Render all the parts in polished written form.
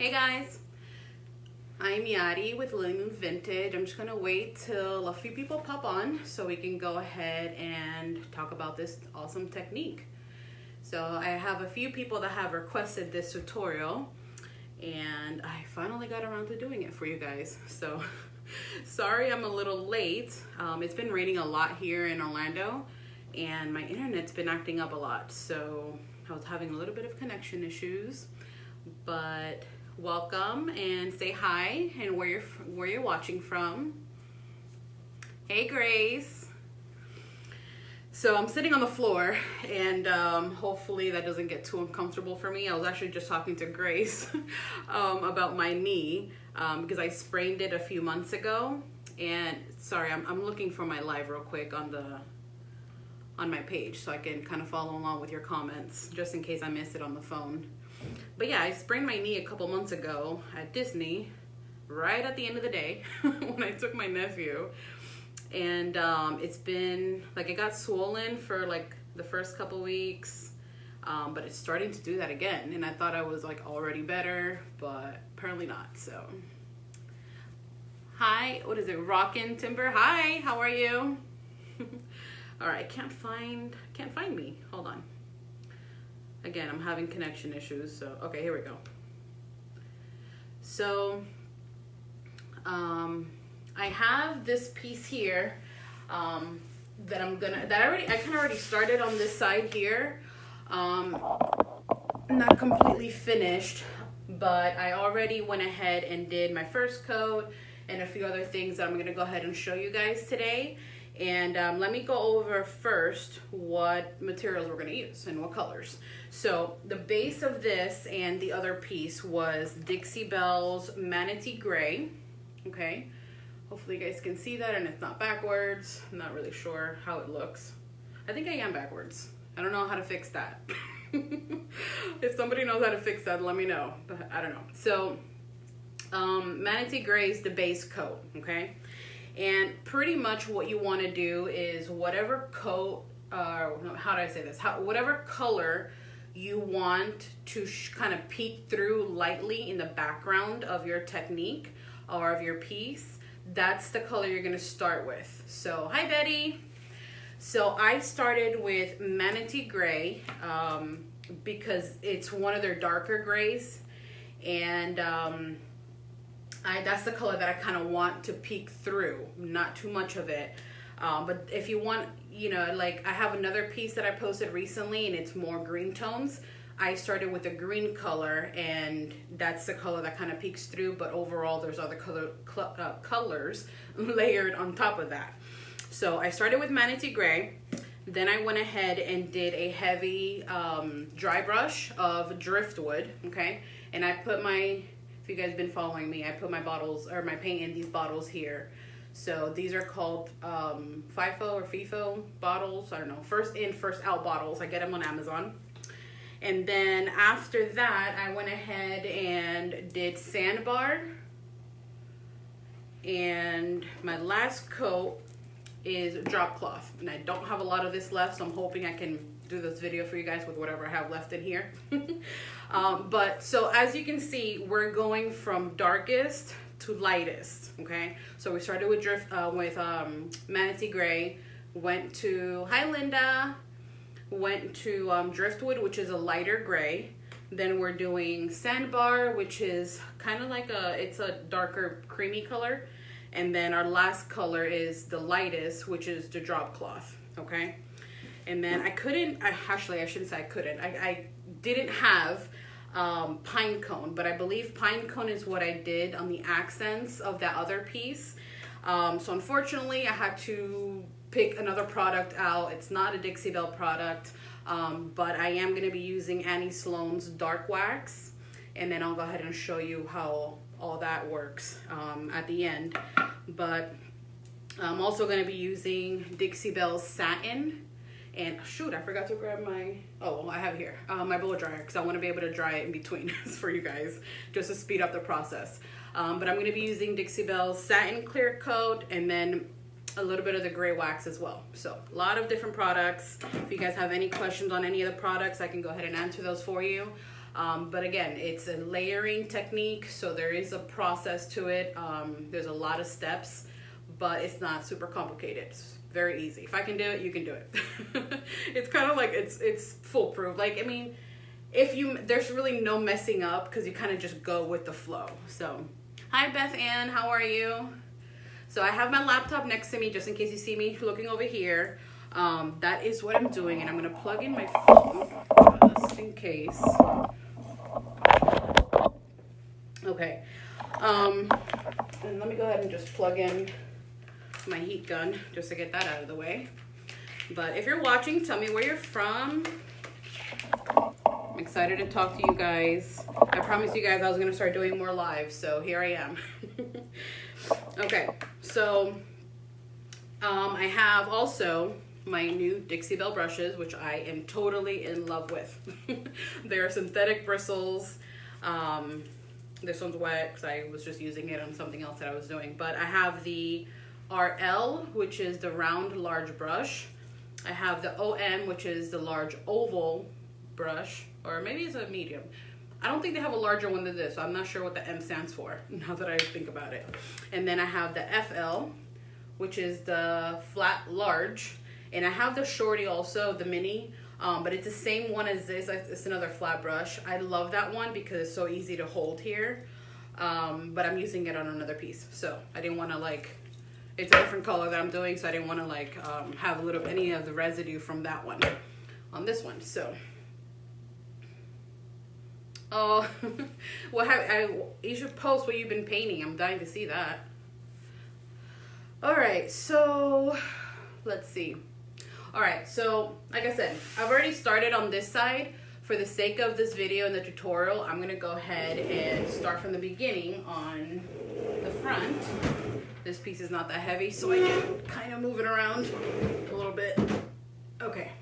Hey guys, I'm Yadi with Lily Moon Vintage. I'm just gonna wait till a few people pop on so we can go ahead and talk about this awesome technique. So I have a few people that have requested this tutorial and I finally got around to doing it for you guys. So sorry I'm a little late. It's been raining a lot here in Orlando and my internet's been acting up a lot. So I was having a little bit of connection issues, but welcome and say hi and where you're watching from. Hey Grace. So I'm sitting on the floor and hopefully that doesn't get too uncomfortable for me. I was actually just talking to Grace about my knee because I sprained it a few months ago. And sorry, I'm looking for my live real quick on my page so I can kind of follow along with your comments just in case I miss it on the phone. But yeah, I sprained my knee a couple months ago at Disney, right at the end of the day when I took my nephew. And it's been, like, it got swollen for like the first couple weeks, but it's starting to do that again. And I thought I was like already better, but apparently not, so. Hi, what is it, Rockin' Timber? Hi, how are you? All right, can't find me, hold on. Again, I'm having connection issues, so, okay, here we go. So, I have this piece here, that I kind of already started on this side here. Not completely finished, but I already went ahead and did my first coat and a few other things that I'm gonna go ahead and show you guys today. And let me go over first what materials we're gonna use and what colors. So the base of this and the other piece was Dixie Belle's Manatee Gray, okay? Hopefully you guys can see that and it's not backwards. I'm not really sure how it looks. I think I am backwards. I don't know how to fix that. If somebody knows how to fix that, let me know, but I don't know. So Manatee Gray is the base coat, okay? And pretty much what you want to do is whatever coat, how do I say this? Whatever color you want to kind of peek through lightly in the background of your technique or of your piece, that's the color you're going to start with. So, hi Betty. So I started with Manatee Gray because it's one of their darker grays, and that's the color that I kind of want to peek through, not too much of it. But if you want, you know, like I have another piece that I posted recently and it's more green tones. I started with a green color and that's the color that kind of peeks through, but overall there's other colors layered on top of that. So I started with Manatee Gray. Then I went ahead and did a heavy dry brush of Driftwood, okay? And I put my, if you guys been following me, I put my bottles or my paint in these bottles here. So these are called FIFO or FIFO bottles. I don't know, first in, first out bottles. I get them on Amazon. And then after that, I went ahead and did sandbar. And my last coat is drop cloth. And I don't have a lot of this left, so I'm hoping I can do this video for you guys with whatever I have left in here. But so as you can see, we're going from darkest to lightest, okay? So we started with Manatee Gray, went to, hi Linda, went to Driftwood, which is a lighter gray. Then we're doing sandbar, which is kind of like it's a darker creamy color. And then our last color is the lightest, which is the drop cloth, okay? And then I shouldn't say I couldn't. I didn't have pine cone, but I believe pine cone is what I did on the accents of that other piece. So unfortunately, I had to pick another product out. It's not a Dixie Belle product, but I am going to be using Annie Sloan's dark wax, and then I'll go ahead and show you how all that works at the end. But I'm also going to be using Dixie Belle Satin. And shoot, I forgot to grab my, I have it here, my blow dryer, because I want to be able to dry it in between for you guys, just to speed up the process. But I'm going to be using Dixie Belle Satin Clear Coat, and then a little bit of the gray wax as well. So a lot of different products. If you guys have any questions on any of the products, I can go ahead and answer those for you. But again, it's a layering technique, so there is a process to it. There's a lot of steps, but it's not super complicated. It's very easy. If I can do it, you can do it. It's kind of like it's foolproof. Like, I mean, there's really no messing up because you kind of just go with the flow. So, hi Beth Ann, how are you? So I have my laptop next to me just in case you see me looking over here. That is what I'm doing, and I'm gonna plug in my phone just in case. Okay. And let me go ahead and just plug in my heat gun just to get that out of the way. But if you're watching, tell me where you're from. I'm excited to talk to you guys. I promised you guys I was gonna start doing more live, so here I am. Okay, so I have also my new Dixie Belle brushes, which I am totally in love with. They are synthetic bristles. This one's wet because I was just using it on something else that I was doing. But I have the RL, which is the round large brush. I have the OM, which is the large oval brush, or maybe it's a medium. I don't think they have a larger one than this, so I'm not sure what the M stands for now that I think about it. And then I have the FL, which is the flat large. And I have the shorty also, the mini, but it's the same one as this. It's another flat brush. I love that one because it's so easy to hold here. But I'm using it on another piece, so I didn't want to like, it's a different color that I'm doing, so I didn't want to like have any of the residue from that one on this one. So, oh, you should post what you've been painting. I'm dying to see that. All right, so let's see. All right, so like I said, I've already started on this side. For the sake of this video and the tutorial, I'm gonna go ahead and start from the beginning on the front. This piece is not that heavy, so I can kind of move it around a little bit. Okay,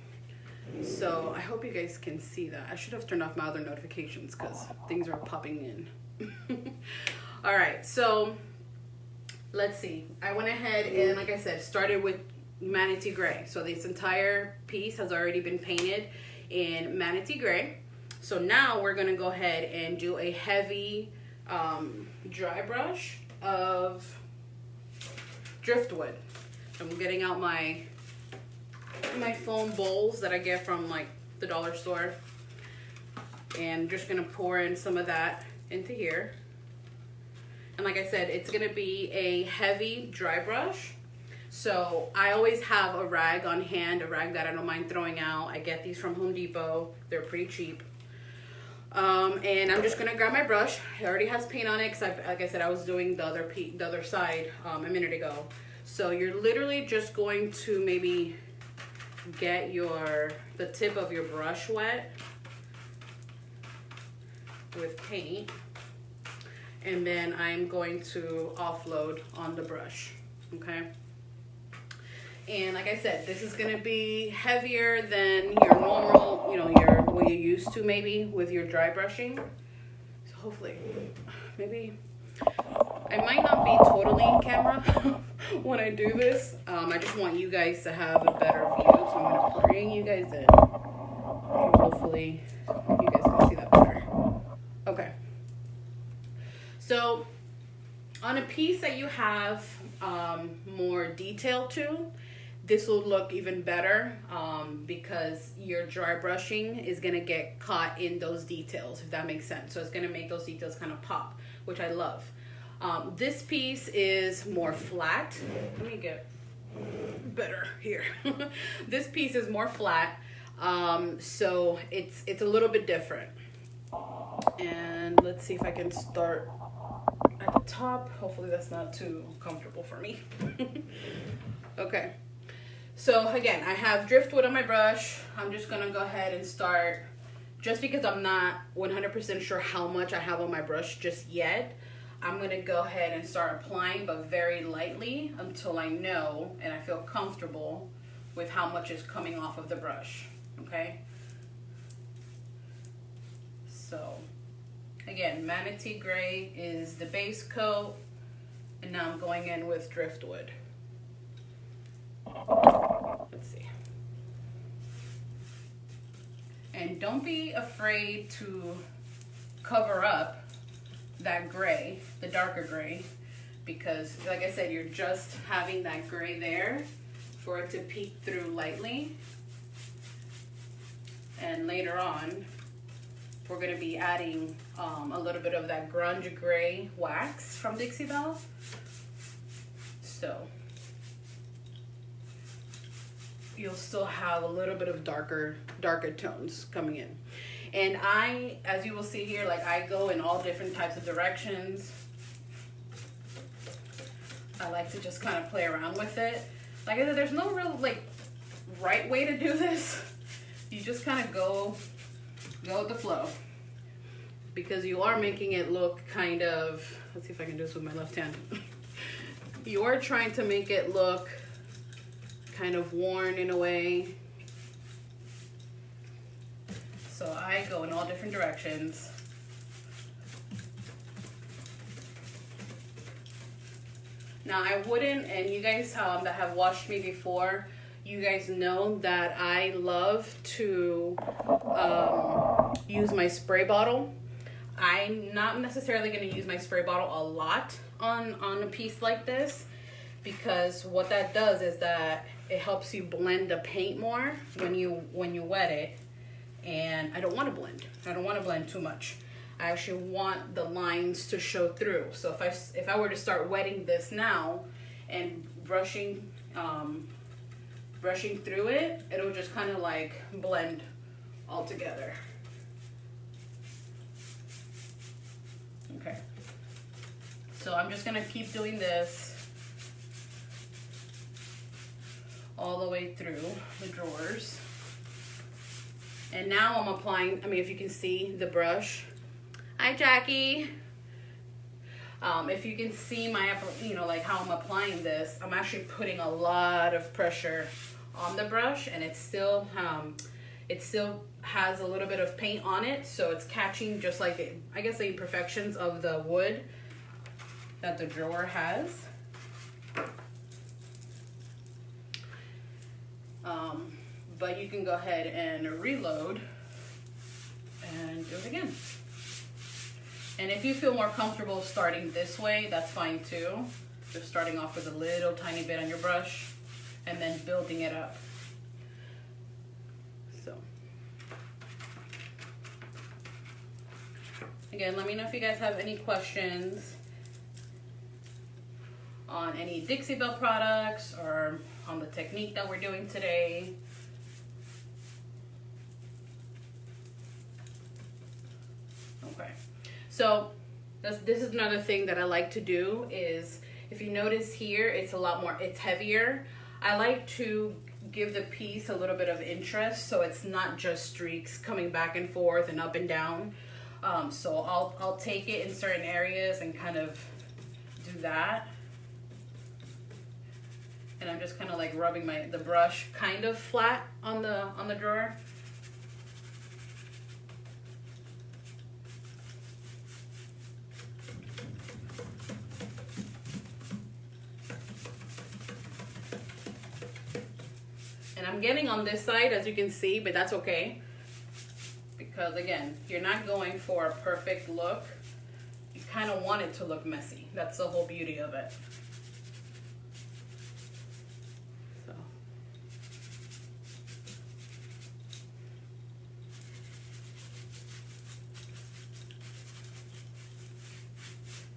so I hope you guys can see that. I should have turned off my other notifications because things are popping in. All right, so let's see. I went ahead and, like I said, started with Manatee Gray. So this entire piece has already been painted in Manatee Gray. So now we're gonna go ahead and do a heavy dry brush of Driftwood. I'm getting out my foam bowls that I get from like the dollar store, and just gonna pour in some of that into here. And like I said, it's gonna be a heavy dry brush. So I always have a rag on hand, a rag that I don't mind throwing out. I get these from Home Depot. They're pretty cheap. And I'm just gonna grab my brush. It already has paint on it because, like I said, I was doing the other side a minute ago. So you're literally just going to maybe get the tip of your brush wet with paint, and then I'm going to offload on the brush. Okay. And like I said, this is gonna be heavier than your normal, what you're used to maybe with your dry brushing. So hopefully, maybe, I might not be totally in camera when I do this. I just want you guys to have a better view, so I'm gonna bring you guys in. Hopefully, you guys can see that better. Okay. So, on a piece that you have more detail to, this will look even better because your dry brushing is gonna get caught in those details, if that makes sense. So it's gonna make those details kind of pop, which I love. This piece is more flat. Let me get better here. This piece is more flat, so it's a little bit different. And let's see if I can start at the top. Hopefully that's not too comfortable for me. Okay. So again, I have Driftwood on my brush. I'm just gonna go ahead and start, just because I'm not 100% sure how much I have on my brush just yet. I'm gonna go ahead and start applying, but very lightly until I know and I feel comfortable with how much is coming off of the brush, okay? So again, Manatee Gray is the base coat, and now I'm going in with Driftwood. Let's see. And don't be afraid to cover up that gray, the darker gray, because like I said, you're just having that gray there for it to peek through lightly. And later on, we're gonna be adding a little bit of that grunge gray wax from Dixie Belle. So you'll still have a little bit of darker tones coming in. And as you will see here, like I go in all different types of directions. I like to just kind of play around with it. Like I said, there's no real like right way to do this. You just kind of go with the flow, because you are making it look kind of, let's see if I can do this with my left hand. You are trying to make it look kind of worn in a way. So I go in all different directions. Now I wouldn't, and you guys that have watched me before, you guys know that I love to use my spray bottle. I'm not necessarily going to use my spray bottle a lot on a piece like this, because what that does is that it helps you blend the paint more when you wet it. And I don't want to blend. I don't want to blend too much. I actually want the lines to show through. So if I were to start wetting this now and brushing through it, it'll just kind of like blend all together. Okay. So I'm just gonna keep doing this all the way through the drawers. And now I'm applying, if you can see the brush. Hi, Jackie. If you can see my, like how I'm applying this, I'm actually putting a lot of pressure on the brush, and it still has a little bit of paint on it, so it's catching just like, I guess, the imperfections of the wood that the drawer has. But you can go ahead and reload and do it again. And if you feel more comfortable starting this way, that's fine too. Just starting off with a little tiny bit on your brush and then building it up. So, again, let me know if you guys have any questions on any Dixie Belle products or on the technique that we're doing today. Okay, so this is another thing that I like to do is, if you notice here, it's it's heavier. I like to give the piece a little bit of interest, so it's not just streaks coming back and forth and up and down. So I'll take it in certain areas and kind of do that. And I'm just kind of like rubbing the brush kind of flat on the drawer. And I'm getting on this side, as you can see, but that's okay. Because again, you're not going for a perfect look. You kind of want it to look messy. That's the whole beauty of it. So.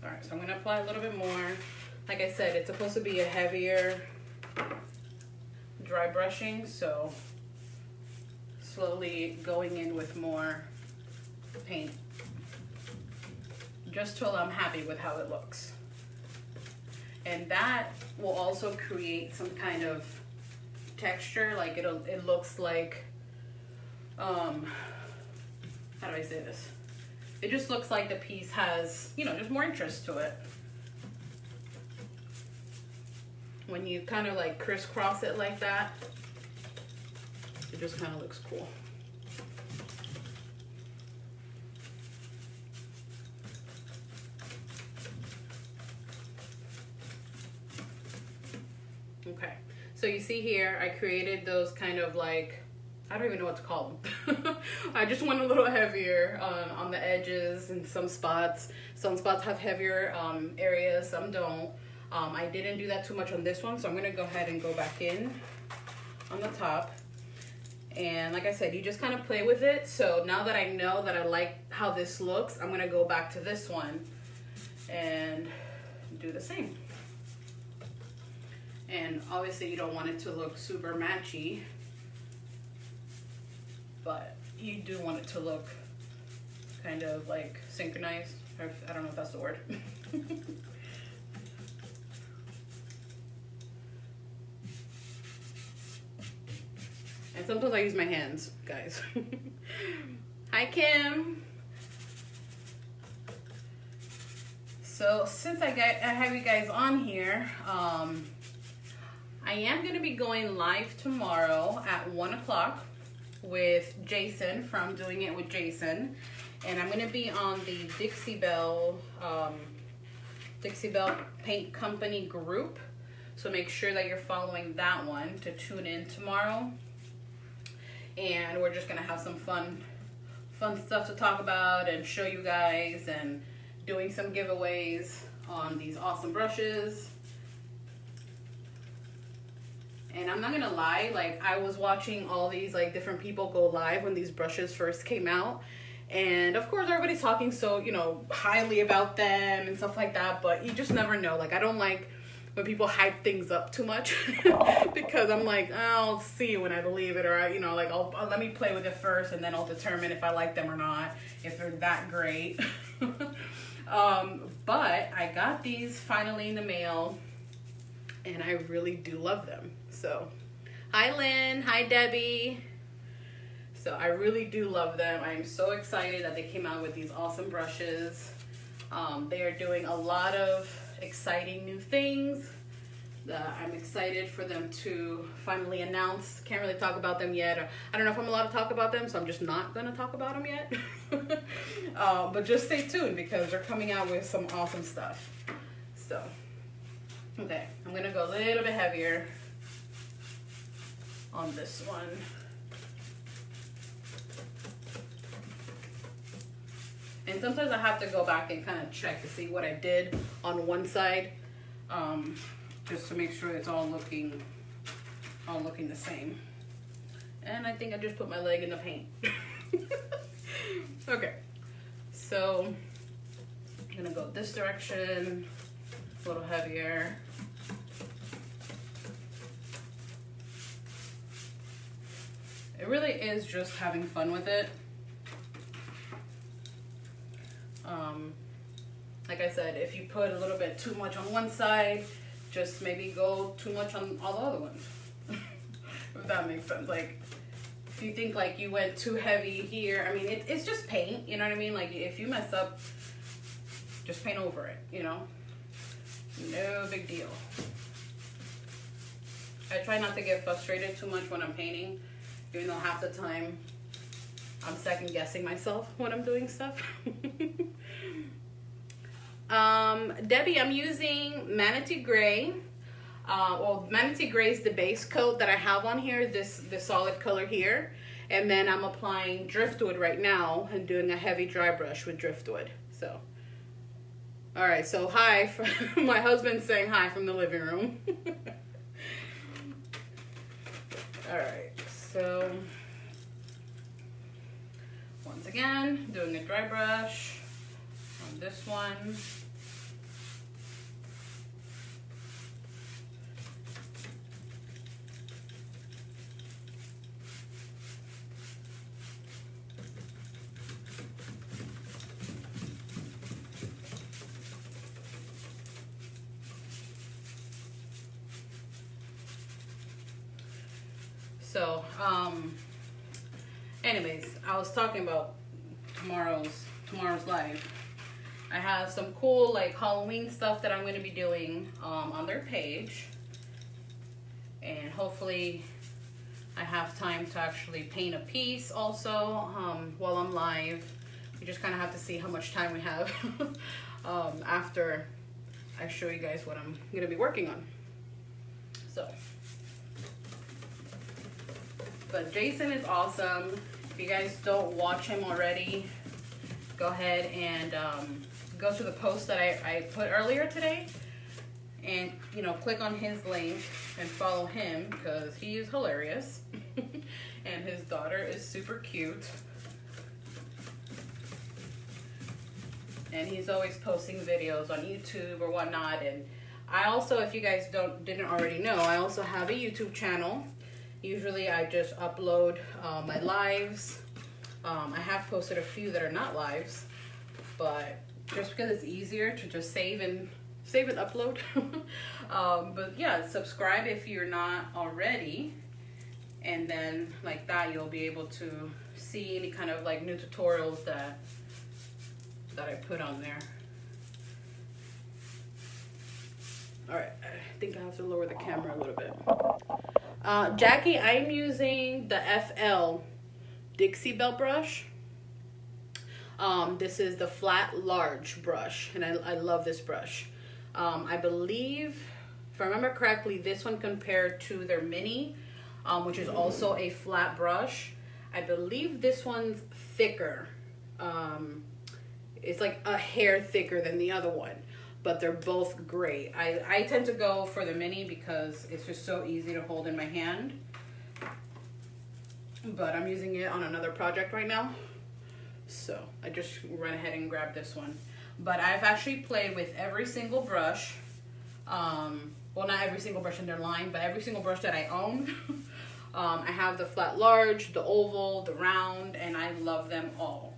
All right, so I'm gonna apply a little bit more. Like I said, it's supposed to be a heavier dry brushing, so slowly going in with more paint, just till I'm happy with how it looks. And that will also create some kind of texture, like it looks like, how do I say this? It just looks like the piece has, just more interest to it. When you kind of like crisscross it like that, it just kind of looks cool. Okay, so you see here, I created those kind of like I don't even know what to call them. I just went a little heavier on the edges and some spots. Some spots have heavier areas, some don't. I didn't do that too much on this one, so I'm gonna go ahead and go back in on the top. And like I said, you just kind of play with it. So now that I know that I like how this looks, I'm gonna go back to this one and do the same. And obviously you don't want it to look super matchy, but you do want it to look kind of like synchronized, or I don't know if that's the word. And sometimes I use my hands, guys. Hi, Kim. So since I have you guys on here, I am going to be going live tomorrow at 1 o'clock with Jason from Doing It with Jason. And I'm going to be on the Dixiebell Paint Company group. So make sure that you're following that one to tune in tomorrow. And we're just going to have some fun stuff to talk about and show you guys, and doing some giveaways on these awesome brushes. And I'm not gonna lie, like I was watching all these like different people go live when these brushes first came out, and of course everybody's talking so, you know, highly about them and stuff like that, but you just never know. Like I don't like when people hype things up too much because I'm like, I'll see when I believe it, or you know, like I'll let me play with it first and then I'll determine if I like them or not, if they're that great. But I got these finally in the mail and I really do love them. So hi Lynn, hi Debbie. So I really do love them. I'm so excited that they came out with these awesome brushes. They are doing a lot of exciting new things that I'm excited for them to finally announce. Can't really talk about them yet. I don't know if I'm allowed to talk about them, so I'm just not gonna talk about them yet. But just stay tuned because they're coming out with some awesome stuff. So, okay, I'm gonna go a little bit heavier on this one. And sometimes I have to go back and kind of check to see what I did on one side, just to make sure it's all looking the same. And I think I just put my leg in the paint. Okay, so I'm gonna go this direction, a little heavier. It really is just having fun with it. Like I said, if you put a little bit too much on one side, just maybe go too much on all the other ones. If that makes sense. Like, if you think like you went too heavy here, I mean, it's just paint, you know what I mean? Like, if you mess up, just paint over it, you know? No big deal. I try not to get frustrated too much when I'm painting, even though half the time I'm second guessing myself when I'm doing stuff. Debbie, I'm using Manatee Gray. Well, Manatee Gray is the base coat that I have on here, this solid color here. And then I'm applying Driftwood right now and doing a heavy dry brush with Driftwood. So, all right, so hi, my husband's saying hi from the living room. All right, so once again, doing a dry brush on this one. So, anyways, I was talking about tomorrow's live. I have some cool like Halloween stuff that I'm going to be doing on their page, and hopefully I have time to actually paint a piece also while I'm live. You just kind of have to see how much time we have after I show you guys what I'm going to be working on. So But Jason is awesome. If you guys don't watch him already, go ahead and go to the post that I put earlier today, and you know, click on his link and follow him because he is hilarious and his daughter is super cute, and he's always posting videos on YouTube or whatnot. And I also, if you guys didn't already know, I also have a YouTube channel. Usually I just upload my lives. I have posted a few that are not lives, but just because it's easier to just save and upload. But yeah, subscribe if you're not already, and then like that you'll be able to see any kind of like new tutorials that I put on there. All right, I think I have to lower the camera a little bit. Jackie, I'm using the FL Dixie Belle brush. This is the flat large brush, and I love this brush. I believe, if I remember correctly, this one compared to their mini, which is also a flat brush. I believe this one's thicker. It's like a hair thicker than the other one, but they're both great. I tend to go for the mini because it's just so easy to hold in my hand. But I'm using it on another project right now, so I just ran ahead and grabbed this one. But I've actually played with every single brush. Well, not every single brush in their line, but every single brush that I own. I have the flat large, the oval, the round, and I love them all.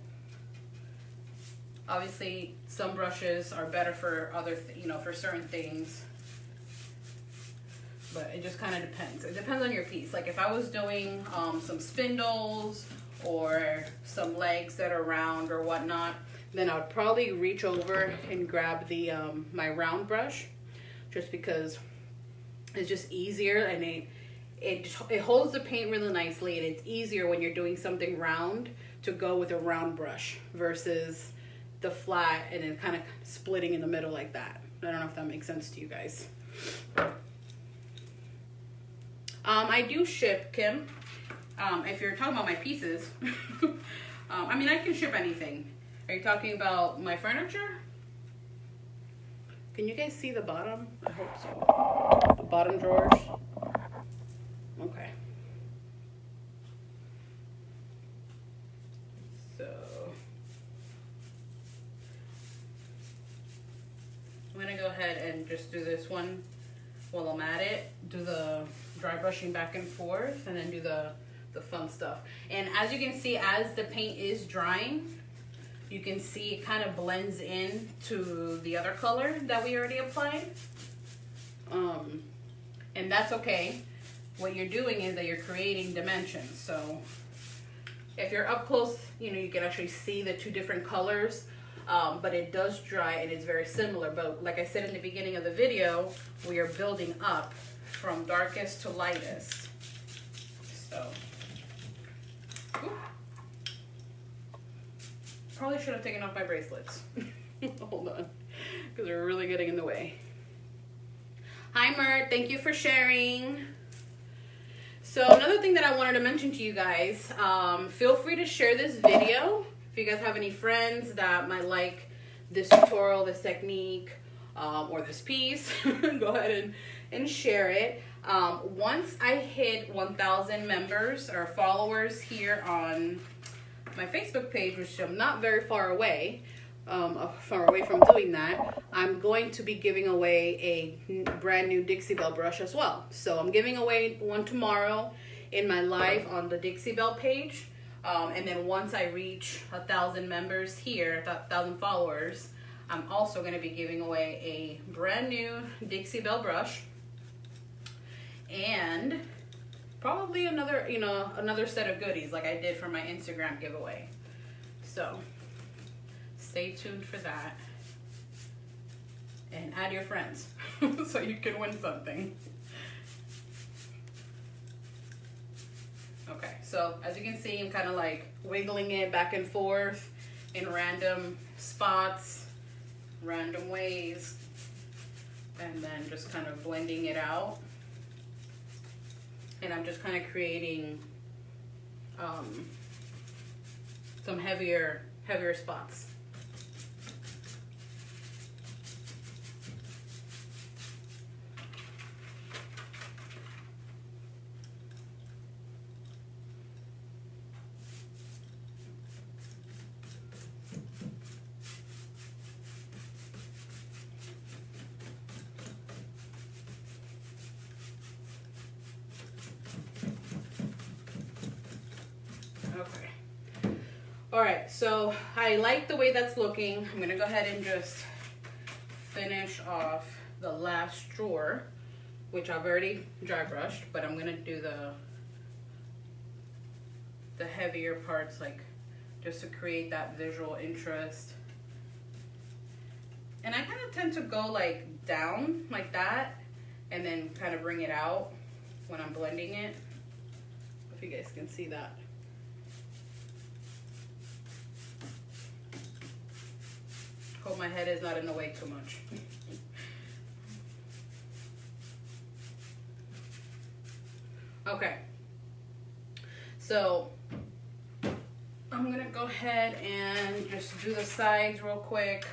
Obviously, some brushes are better for other, for certain things. But it just kind of depends. It depends on your piece. Like if I was doing some spindles or some legs that are round or whatnot, then I would probably reach over and grab the my round brush, just because it's just easier, and it holds the paint really nicely, and it's easier when you're doing something round to go with a round brush versus the flat and then kind of splitting in the middle like that. I don't know if that makes sense to you guys. I do ship, Kim. If you're talking about my pieces, I mean, I can ship anything. Are you talking about my furniture? Can you guys see the bottom? I hope so. The bottom drawers. Okay. So I'm gonna go ahead and just do this one while I'm at it. Do the dry brushing back and forth, and then do the fun stuff. And as you can see, as the paint is drying, you can see it kind of blends in to the other color that we already applied. And that's okay. What you're doing is that you're creating dimensions. So if you're up close, you can actually see the two different colors. But it does dry and it's very similar. But like I said in the beginning of the video, we are building up from darkest to lightest. So, probably should have taken off my bracelets. Hold on, because they're really getting in the way. Hi Mert, thank you for sharing. So another thing that I wanted to mention to you guys, feel free to share this video. If you guys have any friends that might like this tutorial, this technique, or this piece, go ahead and share it. Once I hit 1,000 members or followers here on my Facebook page, which I'm not very far away from doing that, I'm going to be giving away a brand new Dixie Belle brush as well. So I'm giving away one tomorrow in my live on the Dixie Belle page. And then once I reach 1,000 members here, 1,000 followers, I'm also going to be giving away a brand new Dixie Belle brush, and probably another set of goodies like I did for my Instagram giveaway. So stay tuned for that, and add your friends so you can win something. Okay, so as you can see, I'm kind of like wiggling it back and forth in random spots, random ways, and then just kind of blending it out. And I'm just kind of creating some heavier spots. Okay. All right, so I like the way that's looking. I'm gonna go ahead and just finish off the last drawer, which I've already dry brushed, but I'm gonna do the heavier parts, like just to create that visual interest. And I kind of tend to go like down like that and then kind of bring it out when I'm blending it. If you guys can see that. Hope my head is not in the way too much. Okay, so I'm gonna go ahead and just do the sides real quick.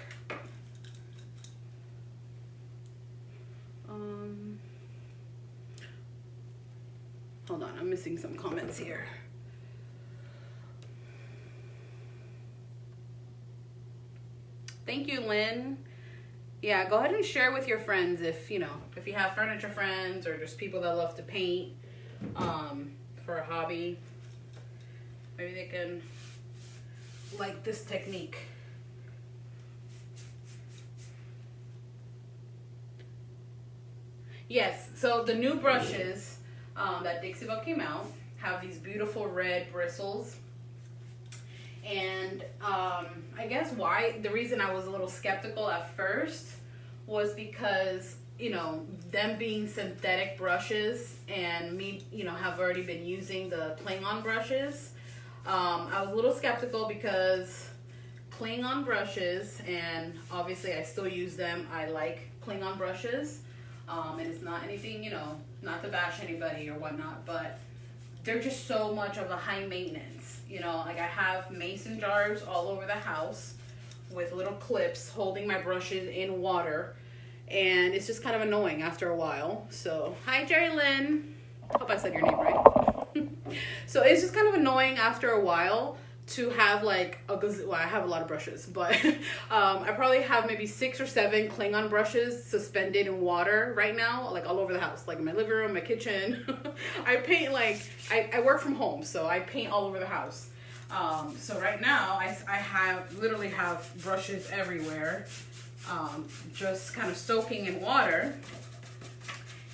Hold on, I'm missing some comments here. Thank you, Lynn. Yeah, go ahead and share with your friends if you have furniture friends or just people that love to paint for a hobby. Maybe they can like this technique. Yes, so the new brushes that Dixie Belle came out have these beautiful red bristles. And I guess the reason I was a little skeptical at first was because, them being synthetic brushes and me, have already been using the Klingon brushes. I was a little skeptical because Klingon brushes, and obviously I still use them. I like Klingon brushes. And it's not anything, not to bash anybody or whatnot, but they're just so much of a high maintenance. Like I have mason jars all over the house with little clips holding my brushes in water, and it's just kind of annoying after a while. So, hi Jerry Lynn. Hope I said your name right. So it's just kind of annoying after a while to have like I have a lot of brushes, but I probably have maybe 6 or 7 Klingon brushes suspended in water right now, like all over the house, like in my living room, my kitchen. I paint I work from home, so I paint all over the house. So right now I literally have brushes everywhere, just kind of soaking in water,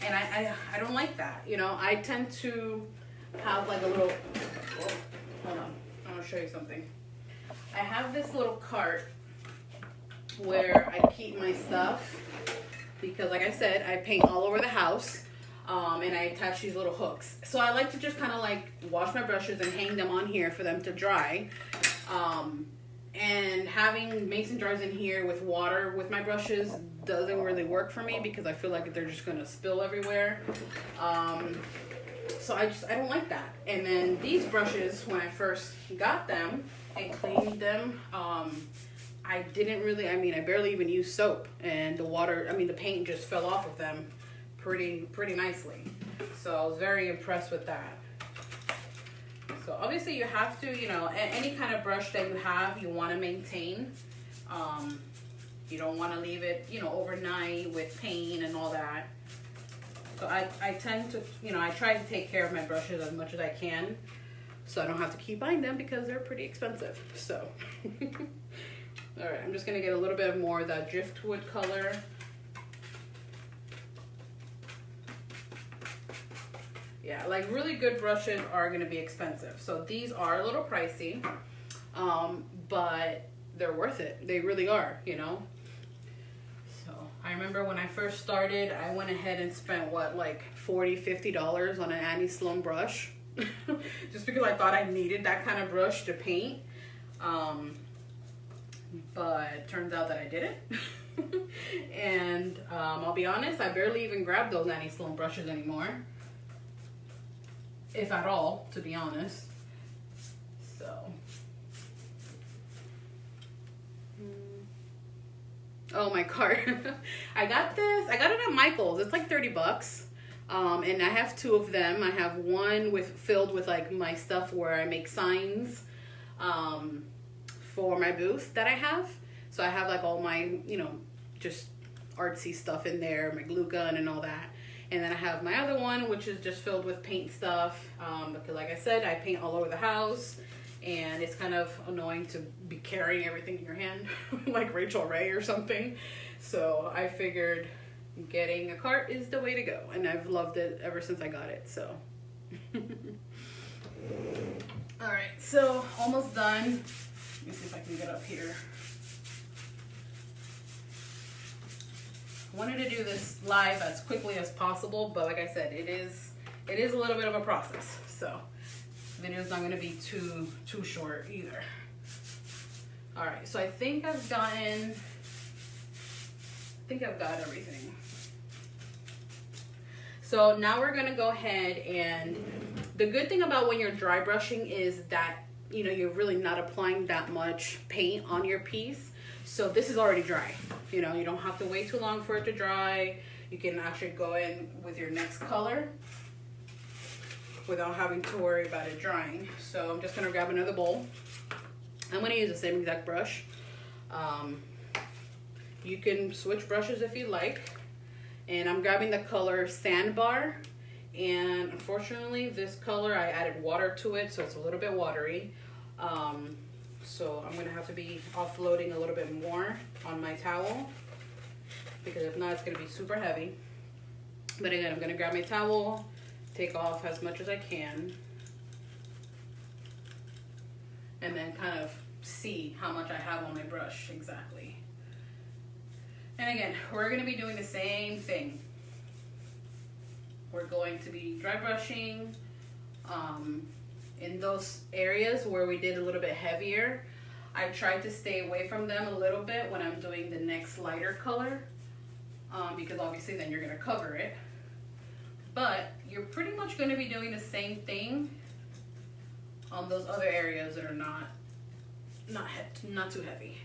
and I don't like that. I tend to have like a little. Hold on. I'll show you something. I have this little cart where I keep my stuff because, like I said, I paint all over the house, and I attach these little hooks. So I like to just kind of like wash my brushes and hang them on here for them to dry. And having mason jars in here with water with my brushes doesn't really work for me because I feel like they're just gonna spill everywhere. So I don't like that. And then these brushes, when I first got them and cleaned them, I barely even used soap, and the paint just fell off of them pretty nicely. So I was very impressed with that. So obviously you have to, any kind of brush that you have, you want to maintain. You don't want to leave it, overnight with paint and all that. So I tend to, I try to take care of my brushes as much as I can, so I don't have to keep buying them because they're pretty expensive. So, all right, I'm just gonna get a little bit more of that Driftwood color. Yeah, like really good brushes are gonna be expensive. So these are a little pricey, but they're worth it. They really are, I remember when I first started, I went ahead and spent like $40, $50 on an Annie Sloan brush, just because I thought I needed that kind of brush to paint. But it turns out that I didn't. And I'll be honest, I barely even grab those Annie Sloan brushes anymore, if at all, to be honest. So, oh, my cart. I got this. I got it at Michael's. It's like 30 bucks. And I have two of them. I have one filled with like my stuff where I make signs for my booth that I have. So I have like all my, you know, just artsy stuff in there, my glue gun and all that. And then I have my other one, which is just filled with paint stuff. Because like I said, I paint all over the house. And it's kind of annoying to be carrying everything in your hand like Rachel Ray or something. So I figured getting a cart is the way to go. And I've loved it ever since I got it, so. Alright, so almost done. Let me see if I can get up here. I wanted to do this live as quickly as possible, but like I said, it is a little bit of a process. So the video's not going to be too short either. All right, so I think I've got everything. So now we're going to go ahead, and the good thing about when you're dry brushing is that, you know, you're really not applying that much paint on your piece. So this is already dry. You know, you don't have to wait too long for it to dry. You can actually go in with your next color without having to worry about it drying. So I'm just gonna grab another bowl. I'm gonna use the same exact brush. You can switch brushes if you like. And I'm grabbing the color Sandbar. And unfortunately, this color, I added water to it, so it's a little bit watery. So I'm gonna have to be offloading a little bit more on my towel, because if not, it's gonna be super heavy. But again, I'm gonna grab my towel, take off as much as I can, and then kind of see how much I have on my brush exactly. And again, we're gonna be doing the same thing. We're going to be dry brushing in those areas where we did a little bit heavier. I tried to stay away from them a little bit when I'm doing the next lighter color, because obviously then you're gonna cover it. But you're pretty much gonna be doing the same thing on those other areas that are not too heavy.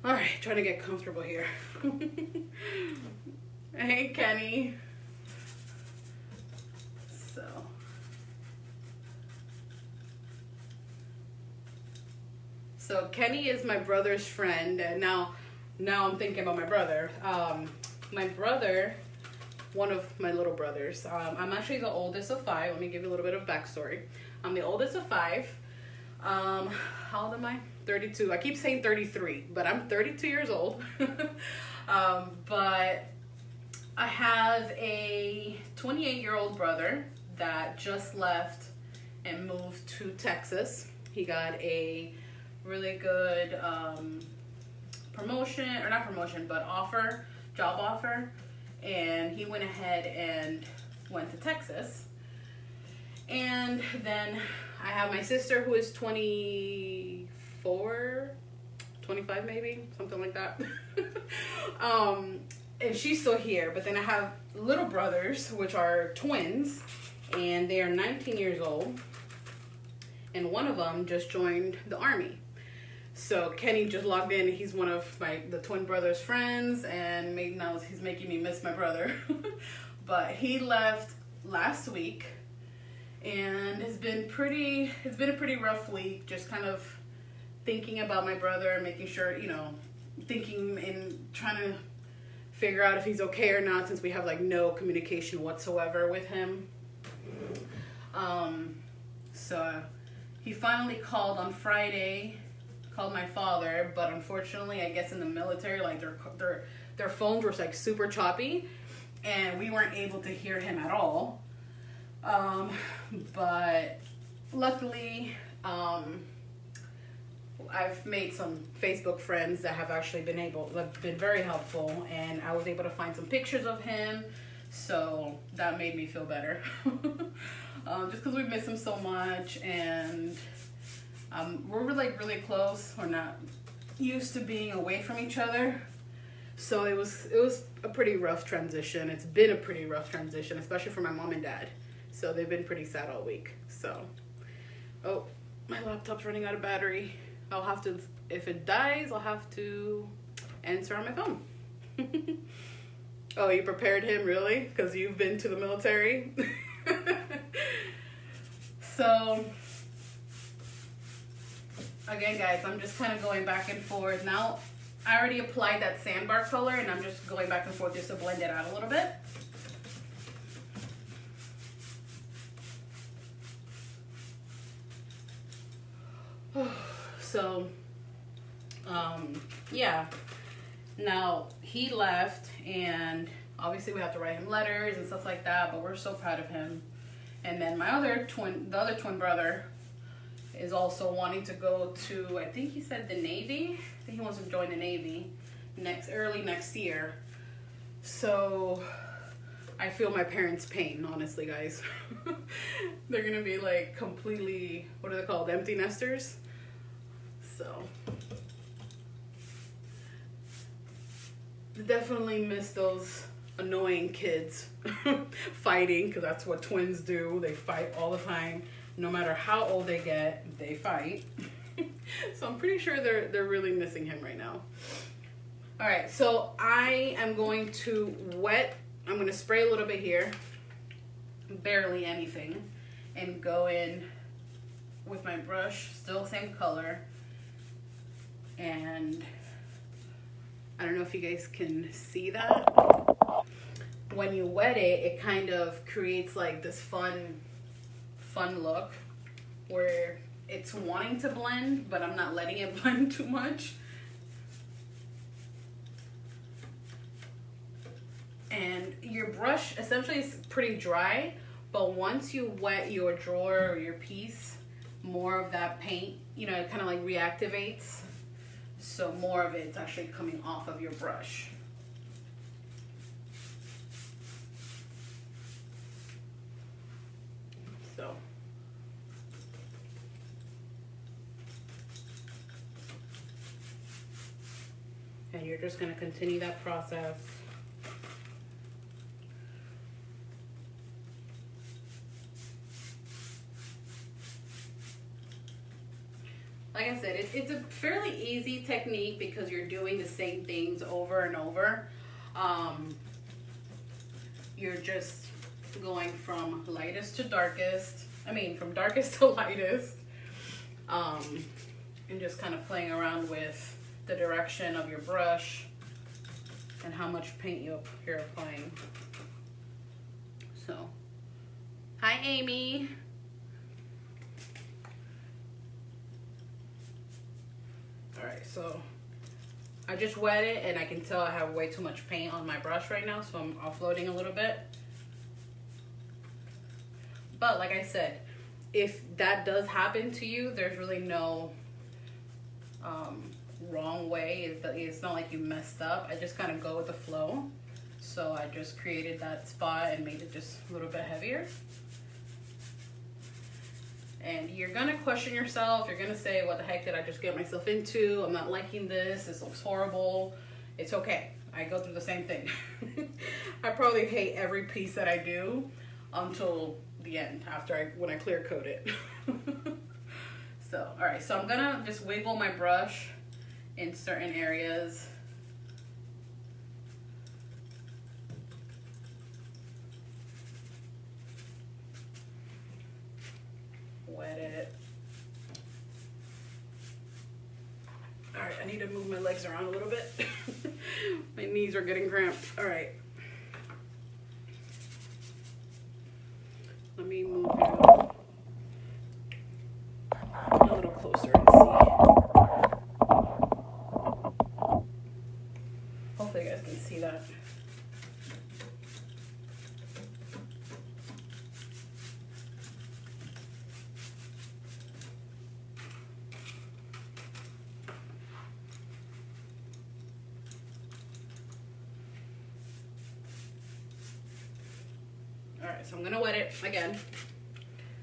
All right, trying to get comfortable here. Hey, Kenny. So Kenny is my brother's friend, and now I'm thinking about my brother. My brother, one of my little brothers. I'm actually the oldest of 5. Let me give you a little bit of backstory. I'm the oldest of 5. How old am I? 32. I keep saying 33, but I'm 32 years old. But I have a 28-year-old brother that just left and moved to Texas. He got a really good promotion, or not promotion, but job offer, and he went ahead and went to Texas. And then I have my sister, who is 24, 25 maybe, something like that. And she's still here. But then I have little brothers, which are twins, and they are 19 years old. And one of them just joined the Army. So Kenny just logged in. He's one of the twin brother's friends, and now he's making me miss my brother. But he left last week. And it's been a pretty rough week, just kind of thinking about my brother and making sure, you know, thinking and trying to figure out if he's okay or not, since we have like no communication whatsoever with him. So he finally called on Friday, called my father, but unfortunately, I guess in the military, like their phones were like super choppy, and we weren't able to hear him at all. But luckily, I've made some Facebook friends that have actually been very helpful, and I was able to find some pictures of him, so that made me feel better. Just because we miss him so much, and we're like really close, or not used to being away from each other. So it was a pretty rough transition. It's been a pretty rough transition, especially for my mom and dad. So they've been pretty sad all week. So, oh, my laptop's running out of battery. I'll have to, if it dies, I'll have to answer on my phone. Oh, you prepared him, really? Because you've been to the military? So, again, guys, I'm just kind of going back and forth. Now, I already applied that sandbar color, and I'm just going back and forth just to blend it out a little bit. So, yeah. Now, he left, and obviously we have to write him letters and stuff like that, but we're so proud of him. And then the other twin brother is also wanting to go to, I think he said the Navy. I think he wants to join the Navy early next year. So I feel my parents' pain, honestly, guys. They're gonna be like completely, what are they called, empty nesters? So definitely miss those annoying kids fighting, because that's what twins do. They fight all the time. No matter how old they get, they fight. So I'm pretty sure they're really missing him right now. All right, so I am going to I'm going to spray a little bit here, barely anything, and go in with my brush, still same color. And I don't know if you guys can see that. When you wet it, it kind of creates like this fun look where it's wanting to blend, but I'm not letting it blend too much. And your brush essentially is pretty dry, but once you wet your drawer or your piece, more of that paint, you know, it kind of like reactivates. So more of it's actually coming off of your brush. So. And you're just going to continue that process. Like I said, it's a fairly easy technique because you're doing the same things over and over. You're just going from lightest to darkest. I mean, from darkest to lightest. And just kind of playing around with the direction of your brush and how much paint you're applying. So, hi Amy. Alright, so I just wet it and I can tell I have way too much paint on my brush right now, so I'm offloading a little bit. But like I said, if that does happen to you, there's really no wrong way. It's not like you messed up. I just kind of go with the flow. So I just created that spot and made it just a little bit heavier. And you're gonna question yourself. You're gonna say, what the heck did I just get myself into? I'm not liking this. This looks horrible. It's okay. I go through the same thing. I probably hate every piece that I do until the end, when I clear coat it. So, all right, so I'm gonna just wiggle my brush in certain areas. Wet it. All right, I need to move my legs around a little bit. My knees are getting cramped. All right. Let me move you a little closer and see. Hopefully you guys can see that. Alright, so I'm going to wet it again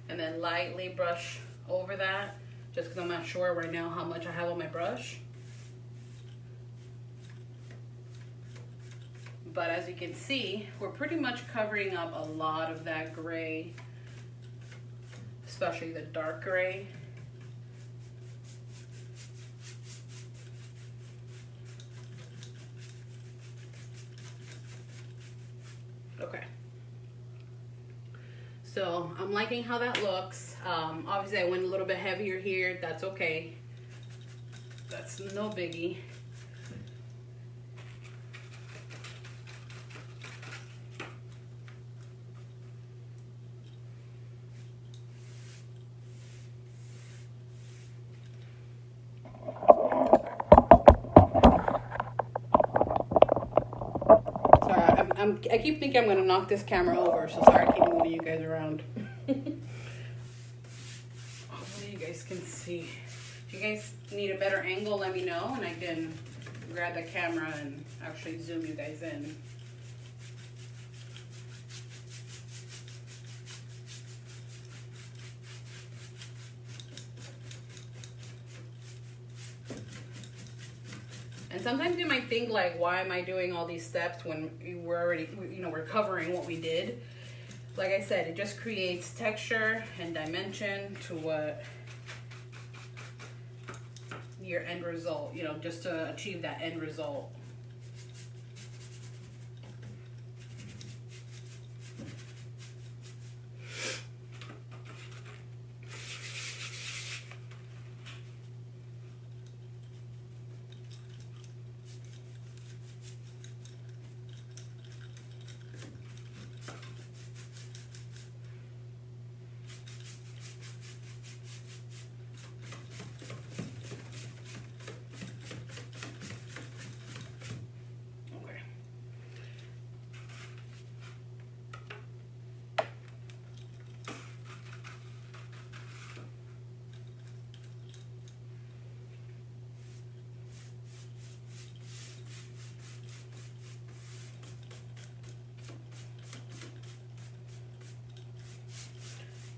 and then lightly brush over that just because I'm not sure right now how much I have on my brush. But as you can see, we're pretty much covering up a lot of that gray, especially the dark gray. Okay. So I'm liking how that looks. Obviously I went a little bit heavier here. That's okay. That's no biggie. I keep thinking I'm going to knock this camera over, so sorry I keep moving you guys around. Hopefully you guys can see. If you guys need a better angle, let me know, and I can grab the camera and actually zoom you guys in. And sometimes you might think like, why am I doing all these steps when we're already, you know, we're covering what we did. Like I said, it just creates texture and dimension to what your end result, you know, just to achieve that end result.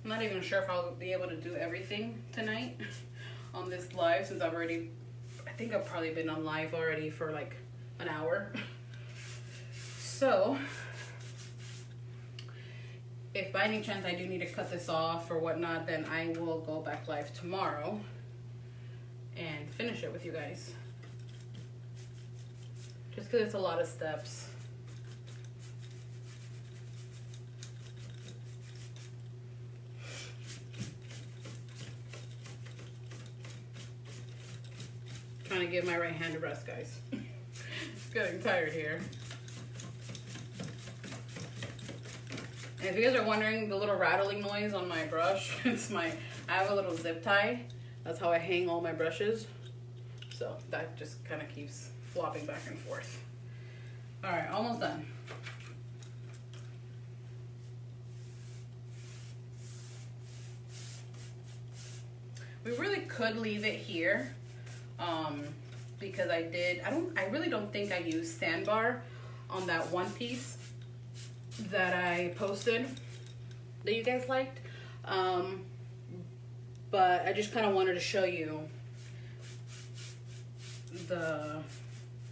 I'm not even sure if I'll be able to do everything tonight on this live, since I've already, I think I've probably been on live already for like an hour. So if by any chance I do need to cut this off or whatnot, then I will go back live tomorrow and finish it with you guys. Just because it's a lot of steps. Trying to give my right hand a rest, guys. It's getting tired here. And if you guys are wondering the little rattling noise on my brush, it's I have a little zip tie. That's how I hang all my brushes. So that just kind of keeps flopping back and forth. All right, almost done. We really could leave it here. Because I really don't think I used sandbar on that one piece that I posted that you guys liked. But I just kind of wanted to show you the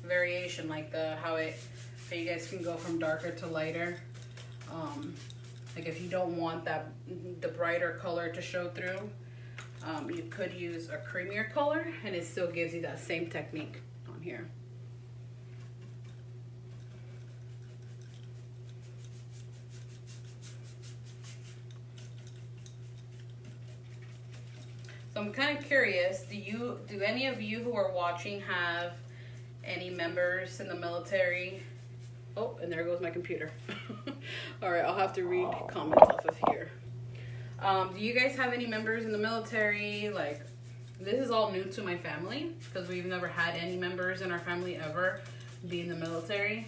variation, like how you guys can go from darker to lighter. Like if you don't want the brighter color to show through, you could use a creamier color and it still gives you that same technique on here. So I'm kind of curious, do any of you who are watching have any members in the military? Oh, and there goes my computer. All right, I'll have to read comments off of here. Do you guys have any members in the military? Like, this is all new to my family because we've never had any members in our family ever be in the military.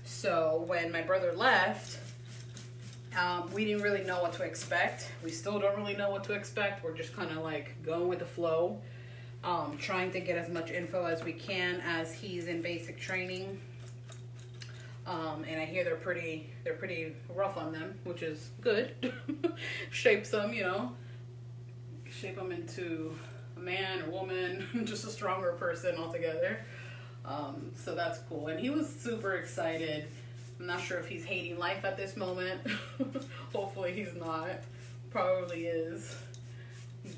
So when my brother left, we didn't really know what to expect. We still don't really know what to expect. We're just kind of like going with the flow, trying to get as much info as we can as he's in basic training. And I hear they're pretty rough on them, which is good. Shapes them, you know, shape them into a man or woman, just a stronger person altogether. So that's cool. And he was super excited. I'm not sure if he's hating life at this moment. Hopefully he's not. Probably is.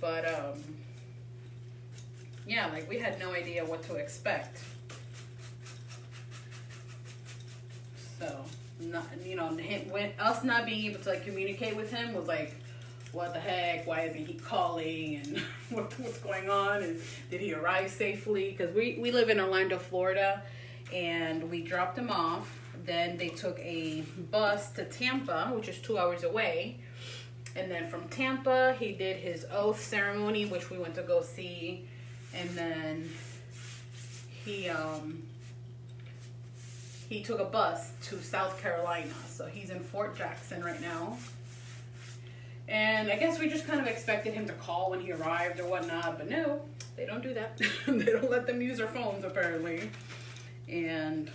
But yeah, like we had no idea what to expect. So, not, you know, us not being able to like communicate with him was like, what the heck? Why isn't he calling? And what's going on? And did he arrive safely? Because we live in Orlando, Florida, and we dropped him off. Then they took a bus to Tampa, which is 2 hours away. And then from Tampa, he did his oath ceremony, which we went to go see. And then he took a bus to South Carolina. So he's in Fort Jackson right now. And I guess we just kind of expected him to call when he arrived or whatnot. But no, they don't do that. They don't let them use their phones, apparently. And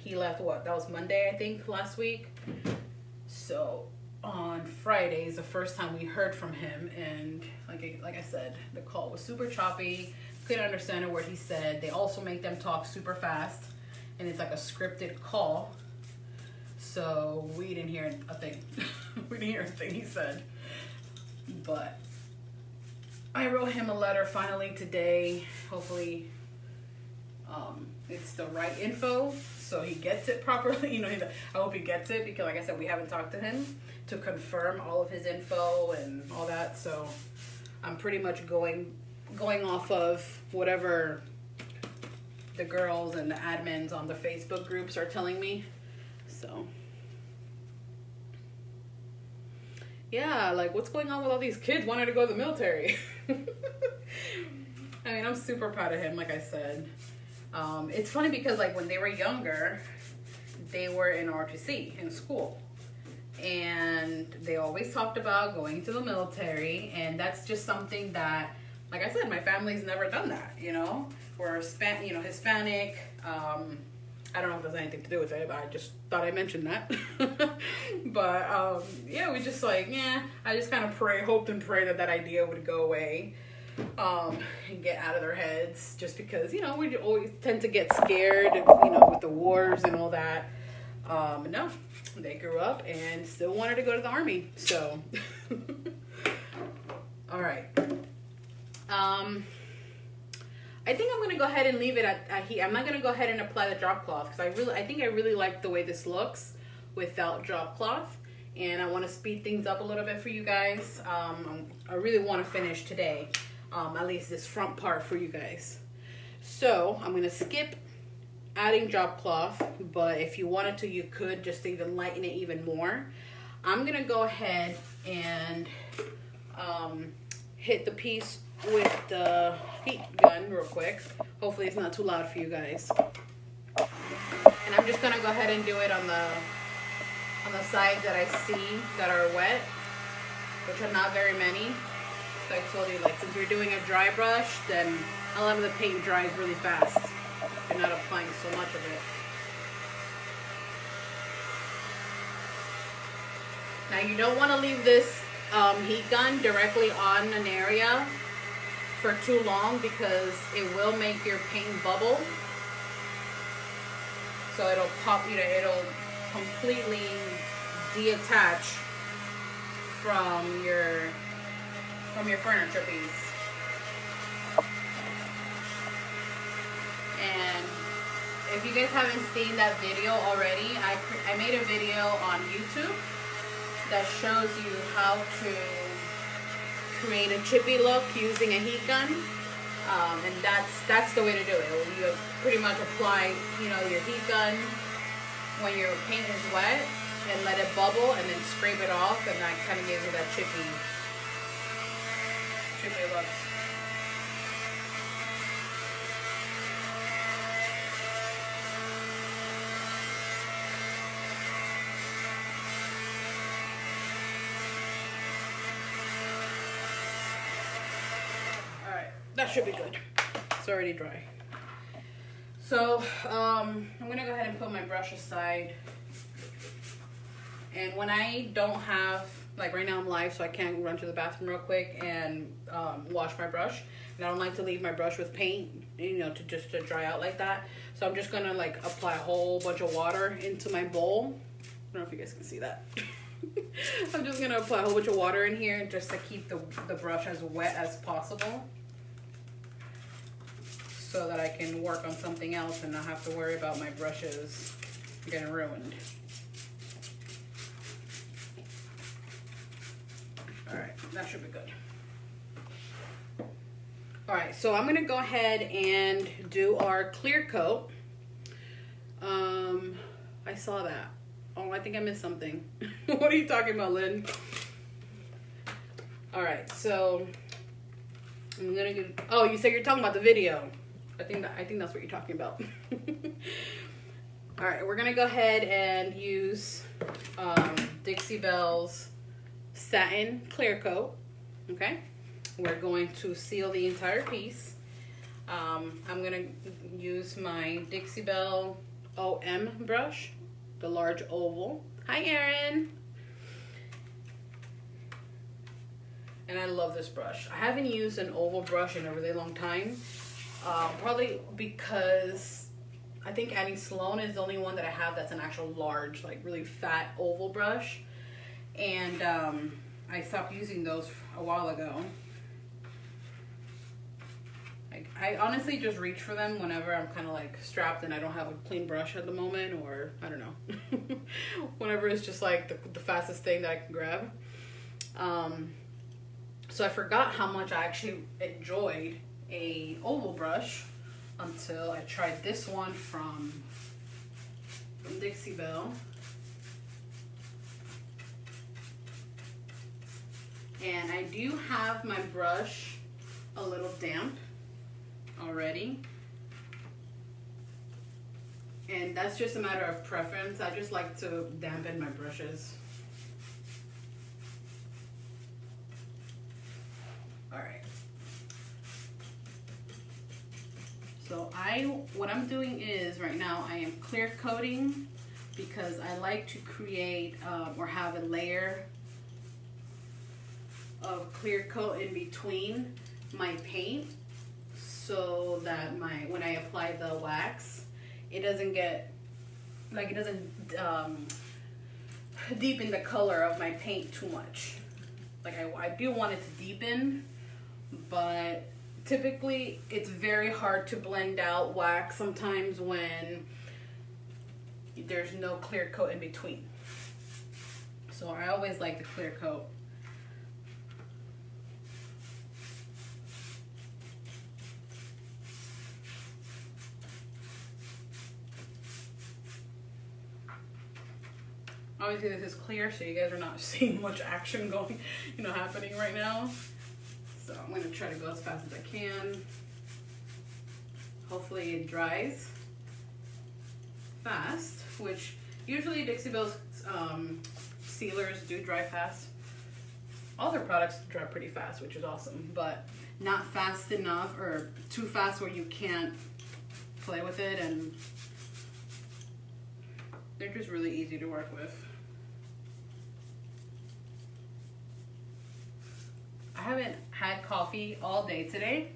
he left, what, that was Monday, I think, last week. So on Friday is the first time we heard from him, and like I said, the call was super choppy. Couldn't understand a word he said. They also make them talk super fast, and it's like a scripted call. So we didn't hear a thing. We didn't hear a thing he said. But I wrote him a letter finally today. Hopefully it's the right info so he gets it properly. You know, I hope he gets it, because like I said, we haven't talked to him to confirm all of his info and all that. So I'm pretty much going off of whatever the girls and the admins on the Facebook groups are telling me. So yeah, like what's going on with all these kids wanting to go to the military? I mean, I'm super proud of him, like I said. It's funny because like when they were younger, they were in ROTC in school, and they always talked about going to the military, and that's just something that, like I said, my family's never done that. You know, we're Hispanic. I don't know if there's anything to do with it, but I just thought I mentioned that. But yeah, we just like, yeah, I just kind of hoped and prayed that idea would go away. And get out of their heads, just because, you know, we always tend to get scared, you know, with the wars and all that. No, they grew up and still wanted to go to the Army. So, all right. I think I'm gonna go ahead and leave it at heat. I'm not gonna go ahead and apply the drop cloth because I think I really like the way this looks without drop cloth, and I want to speed things up a little bit for you guys. I really want to finish today. At least this front part for you guys. So I'm gonna skip adding drop cloth, but if you wanted to, you could just even lighten it even more. I'm gonna go ahead and hit the piece with the heat gun real quick. Hopefully it's not too loud for you guys. And I'm just gonna go ahead and do it on the sides that I see that are wet, which are not very many. I told you, like, since you're doing a dry brush, then a lot of the paint dries really fast. You're not applying so much of it. Now you don't want to leave this heat gun directly on an area for too long, because it will make your paint bubble. So it'll pop, you know, it'll completely detach from your furniture piece. And if you guys haven't seen that video already, I made a video on YouTube that shows you how to create a chippy look using a heat gun, and that's the way to do it. You pretty much apply, you know, your heat gun when your paint is wet and let it bubble, and then scrape it off, and that kind of gives you that chippy look. Alright, that should be good. It's already dry. So, I'm gonna go ahead and put my brush aside. And when I don't have, like right now I'm live, so I can't run to the bathroom real quick and wash my brush. And I don't like to leave my brush with paint, you know, to dry out like that. So I'm just gonna like apply a whole bunch of water into my bowl. I don't know if you guys can see that. I'm just gonna apply a whole bunch of water in here just to keep the brush as wet as possible, so that I can work on something else and not have to worry about my brushes getting ruined. All right, that should be good. All right, so I'm gonna go ahead and do our clear coat. I saw that. Oh, I think I missed something. What are you talking about, Lynn? All right, so I'm gonna get. Oh, you said you're talking about the video. I think that's what you're talking about. All right, we're gonna go ahead and use Dixie Bells Satin Clear Coat. Okay, we're going to seal the entire piece. I'm gonna use my Dixie Belle OM brush, the large oval. Hi, Erin. And I love this brush. I haven't used an oval brush in a really long time. Probably because I think Sloan is the only one that I have that's an actual large, like really fat oval brush. And I stopped using those a while ago. I honestly just reach for them whenever I'm kind of like strapped and I don't have a clean brush at the moment, or I don't know. Whenever it's just like the fastest thing that I can grab. So I forgot how much I actually enjoyed a oval brush until I tried this one from Dixie Belle. And I do have my brush a little damp already, and that's just a matter of preference. I just like to dampen my brushes. All right, so what I'm doing is right now I am clear coating, because I like to create or have a layer of clear coat in between my paint, so that when I apply the wax, it doesn't get, like, it doesn't deepen the color of my paint too much. Like I do want it to deepen, but typically it's very hard to blend out wax sometimes when there's no clear coat in between. So I always like the clear coat. Obviously this is clear, so you guys are not seeing much action going, happening right now. So I'm gonna try to go as fast as I can. Hopefully it dries fast, which usually Dixie Belle's sealers do dry fast. All their products dry pretty fast, which is awesome, but not fast enough or too fast where you can't play with it, and they're just really easy to work with. I haven't had coffee all day today,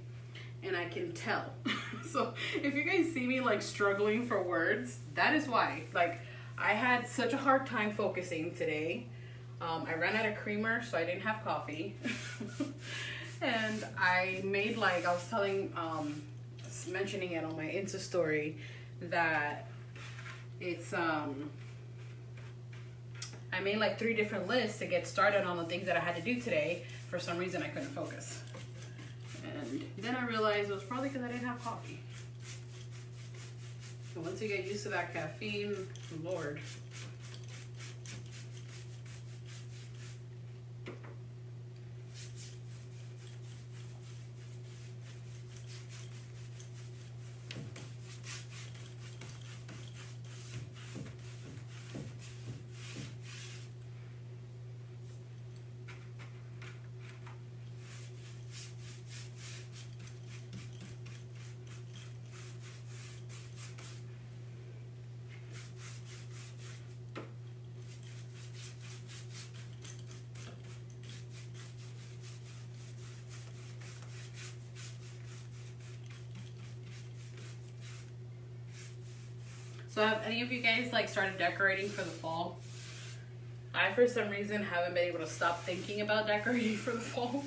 and I can tell. So if you guys see me like struggling for words, that is why. Like, I had such a hard time focusing today. I ran out of creamer, so I didn't have coffee. And I made, like, I was mentioning it on my Insta story, that it's I made like 3 different lists to get started on the things that I had to do today. For some reason I couldn't focus, and then I realized it was probably because I didn't have coffee. So once you get used to that caffeine, Lord. So have any of you guys like started decorating for the fall? I, for some reason, haven't been able to stop thinking about decorating for the fall.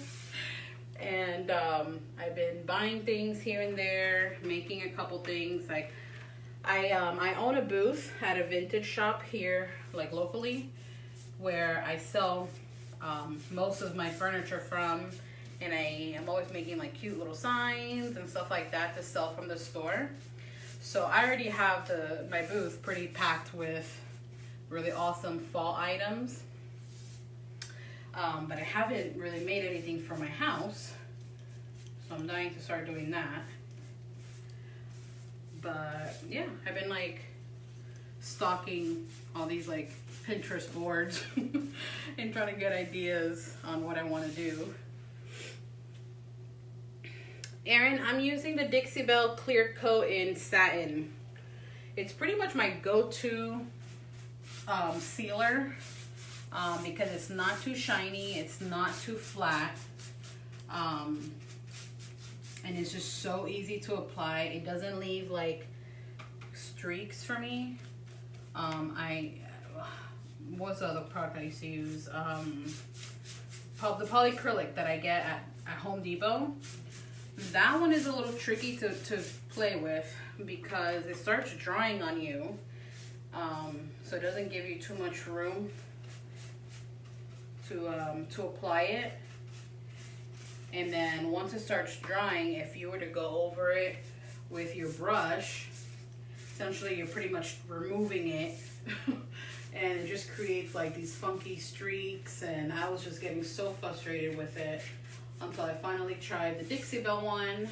And I've been buying things here and there, making a couple things. Like I own a booth at a vintage shop here, like locally, where I sell most of my furniture from. And I am always making like cute little signs and stuff like that to sell from the store. So I already have my booth pretty packed with really awesome fall items. But I haven't really made anything for my house. So I'm dying to start doing that. But yeah, I've been like stalking all these like Pinterest boards and trying to get ideas on what I want to do. Erin, I'm using the Dixie Belle Clear Coat in Satin. It's pretty much my go-to sealer because it's not too shiny, it's not too flat, and it's just so easy to apply. It doesn't leave like streaks for me. What's the other product I used to use? The Polycrylic that I get at Home Depot. That one is a little tricky to play with because it starts drying on you. So it doesn't give you too much room to apply it. And then once it starts drying, if you were to go over it with your brush, essentially you're pretty much removing it. And it just creates like these funky streaks, and I was just getting so frustrated with it until I finally tried the Dixie Belle one,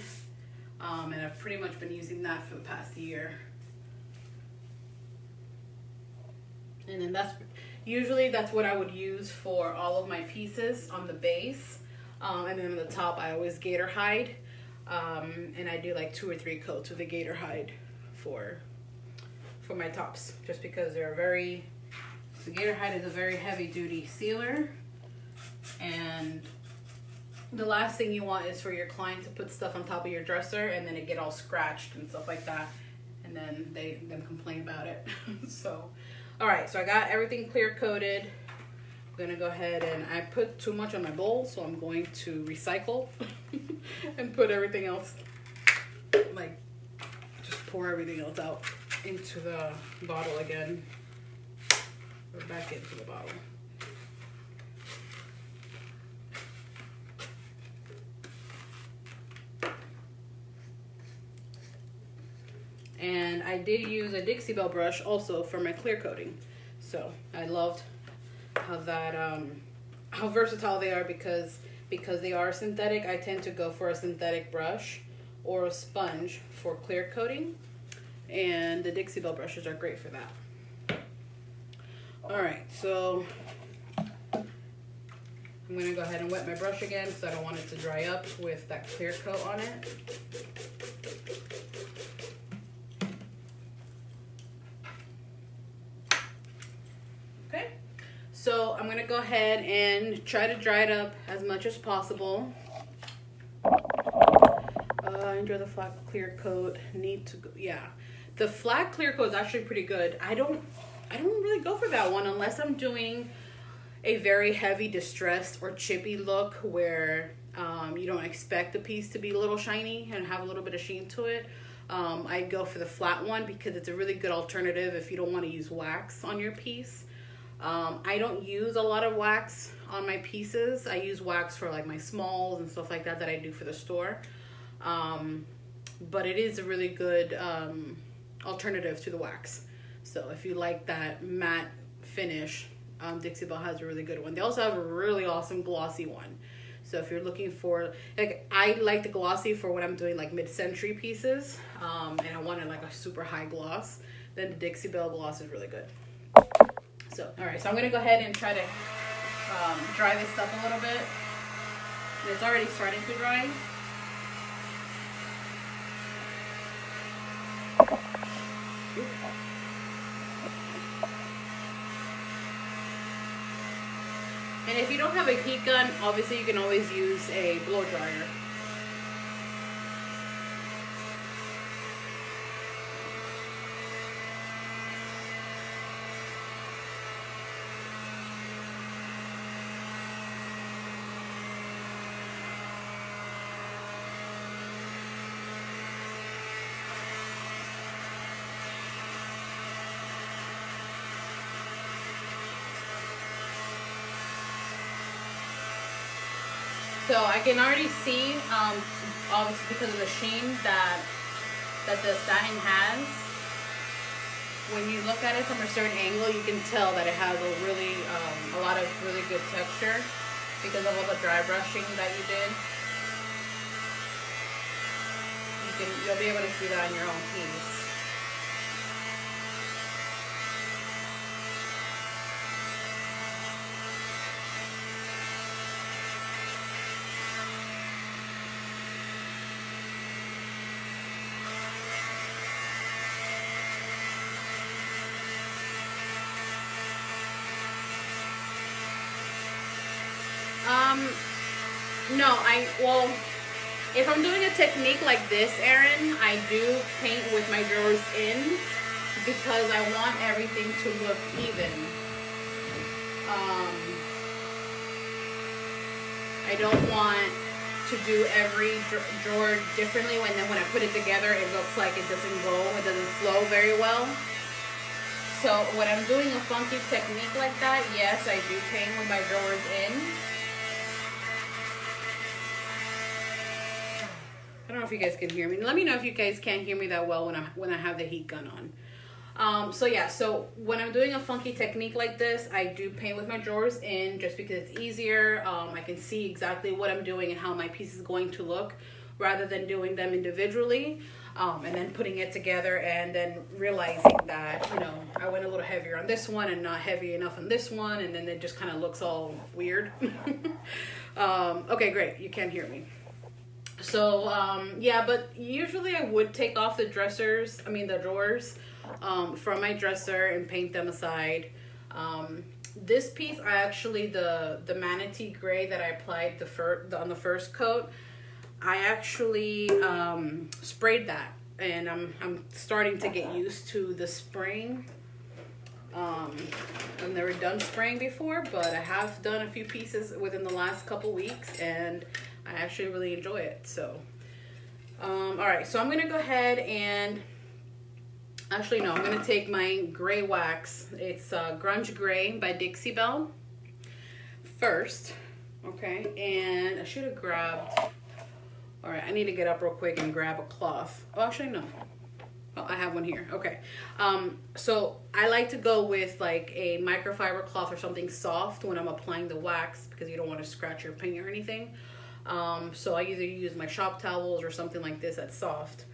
and I've pretty much been using that for the past year. And then that's what I would use for all of my pieces on the base, and then on the top I always gator hide, and I do like 2 or 3 coats of the gator hide for my tops, just because the gator hide is a very heavy duty sealer, and the last thing you want is for your client to put stuff on top of your dresser and then it get all scratched and stuff like that, and then they complain about it. So, all right, so I got everything clear coated. I'm gonna go ahead, and I put too much on my bowl, so I'm going to recycle and put everything else, like just pour everything else out into the bottle again, or back into the bottle. And I did use a Dixie Belle brush also for my clear coating. So I loved how how versatile they are, because they are synthetic. I tend to go for a synthetic brush or a sponge for clear coating, and the Dixie Belle brushes are great for that. All right, so I'm gonna go ahead and wet my brush again because I don't want it to dry up with that clear coat on it. Okay, so I'm gonna go ahead and try to dry it up as much as possible. Enjoy the flat clear coat. Need to go, yeah. The flat clear coat is actually pretty good. I don't really go for that one unless I'm doing a very heavy distressed or chippy look where you don't expect the piece to be a little shiny and have a little bit of sheen to it. I go for the flat one because it's a really good alternative if you don't want to use wax on your piece. I don't use a lot of wax on my pieces. I use wax for like my smalls and stuff like that I do for the store. But it is a really good alternative to the wax. So if you like that matte finish, Dixie Belle has a really good one. They also have a really awesome glossy one. So if you're looking for, like, I like the glossy for when I'm doing like mid-century pieces, and I wanted like a super high gloss, then the Dixie Belle gloss is really good. So, all right, so I'm gonna go ahead and try to dry this up a little bit. It's already starting to dry. And if you don't have a heat gun, obviously you can always use a blow dryer. So I can already see, obviously because of the sheen that the satin has. When you look at it from a certain angle, you can tell that it has a lot of really good texture because of all the dry brushing that you did. You'll be able to see that on your own piece. No, well, if I'm doing a technique like this, Erin, I do paint with my drawers in because I want everything to look even. I don't want to do every drawer differently when then when I put it together, it looks like it doesn't flow very well. So when I'm doing a funky technique like that, yes, I do paint with my drawers in. I don't know if you guys can hear me. Let me know if you guys can't hear me that well when I have the heat gun on. So yeah, so when I'm doing a funky technique like this, I do paint with my drawers in just because it's easier. I can see exactly what I'm doing and how my piece is going to look rather than doing them individually and then putting it together and then realizing that, you know, I went a little heavier on this one and not heavy enough on this one, and then it just kind of looks all weird. Okay, great. You can't hear me. So, yeah, but usually I would take off the drawers from my dresser and paint them aside. This piece, I actually, the Manatee Gray that I applied on the first coat, I actually sprayed that. And I'm starting to get used to the spraying. I've never done spraying before, but I have done a few pieces within the last couple weeks, and I actually really enjoy it. So, all right, so I'm gonna go ahead and actually no, I'm gonna take my gray wax. It's Grunge Gray by Dixie Belle first, okay? And I should have grabbed. All right, I need to get up real quick and grab a cloth. Oh, actually no. Oh, I have one here. Okay. So I like to go with like a microfiber cloth or something soft when I'm applying the wax because you don't want to scratch your paint or anything. So I either use my shop towels or something like this that's soft.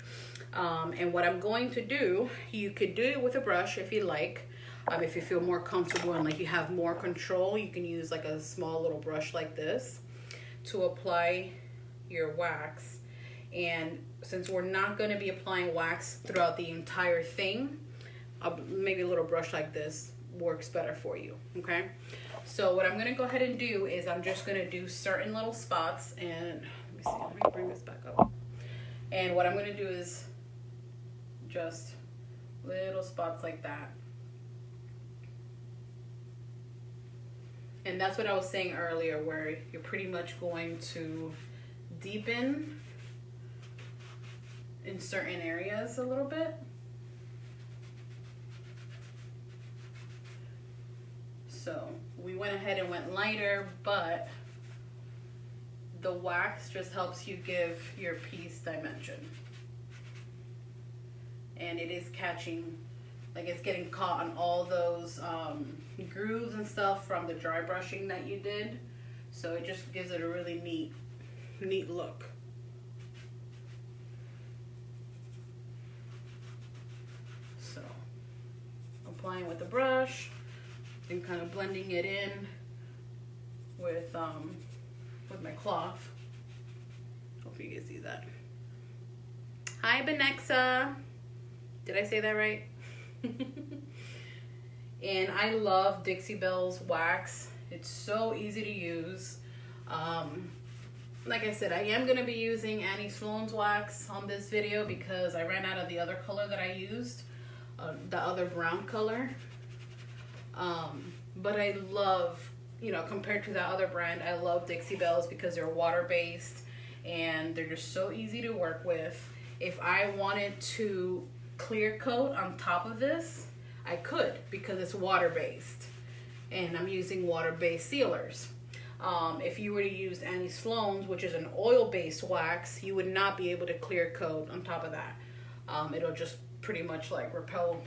And what I'm going to do, you could do it with a brush if you like. If you feel more comfortable and like you have more control, you can use like a small little brush like this to apply your wax. And since we're not going to be applying wax throughout the entire thing, maybe a little brush like this works better for you, okay? So what I'm going to go ahead and do is I'm just going to do certain little spots, and let me see, let me bring this back up. And what I'm going to do is just little spots like that. And that's what I was saying earlier, where you're pretty much going to deepen in certain areas a little bit. So we went ahead and went lighter, but the wax just helps you give your piece dimension. And it is catching, like it's getting caught on all those grooves and stuff from the dry brushing that you did. So it just gives it a really neat look. So applying with the brush and kind of blending it in with my cloth. Hope you can see that. Hi, Benexa. Did I say that right? And I love Dixie Bells Wax. It's so easy to use. Like I said, I am going to be using Sloan's wax on this video because I ran out of the other color that I used, the other brown color. But I love, you know, compared to that other brand, I love Dixie Bells because they're water-based and they're just so easy to work with. If I wanted to clear coat on top of this, I could because it's water-based and I'm using water-based sealers. If you were to use Annie Sloan's, which is an oil-based wax, you would not be able to clear coat on top of that. It'll just pretty much like repel,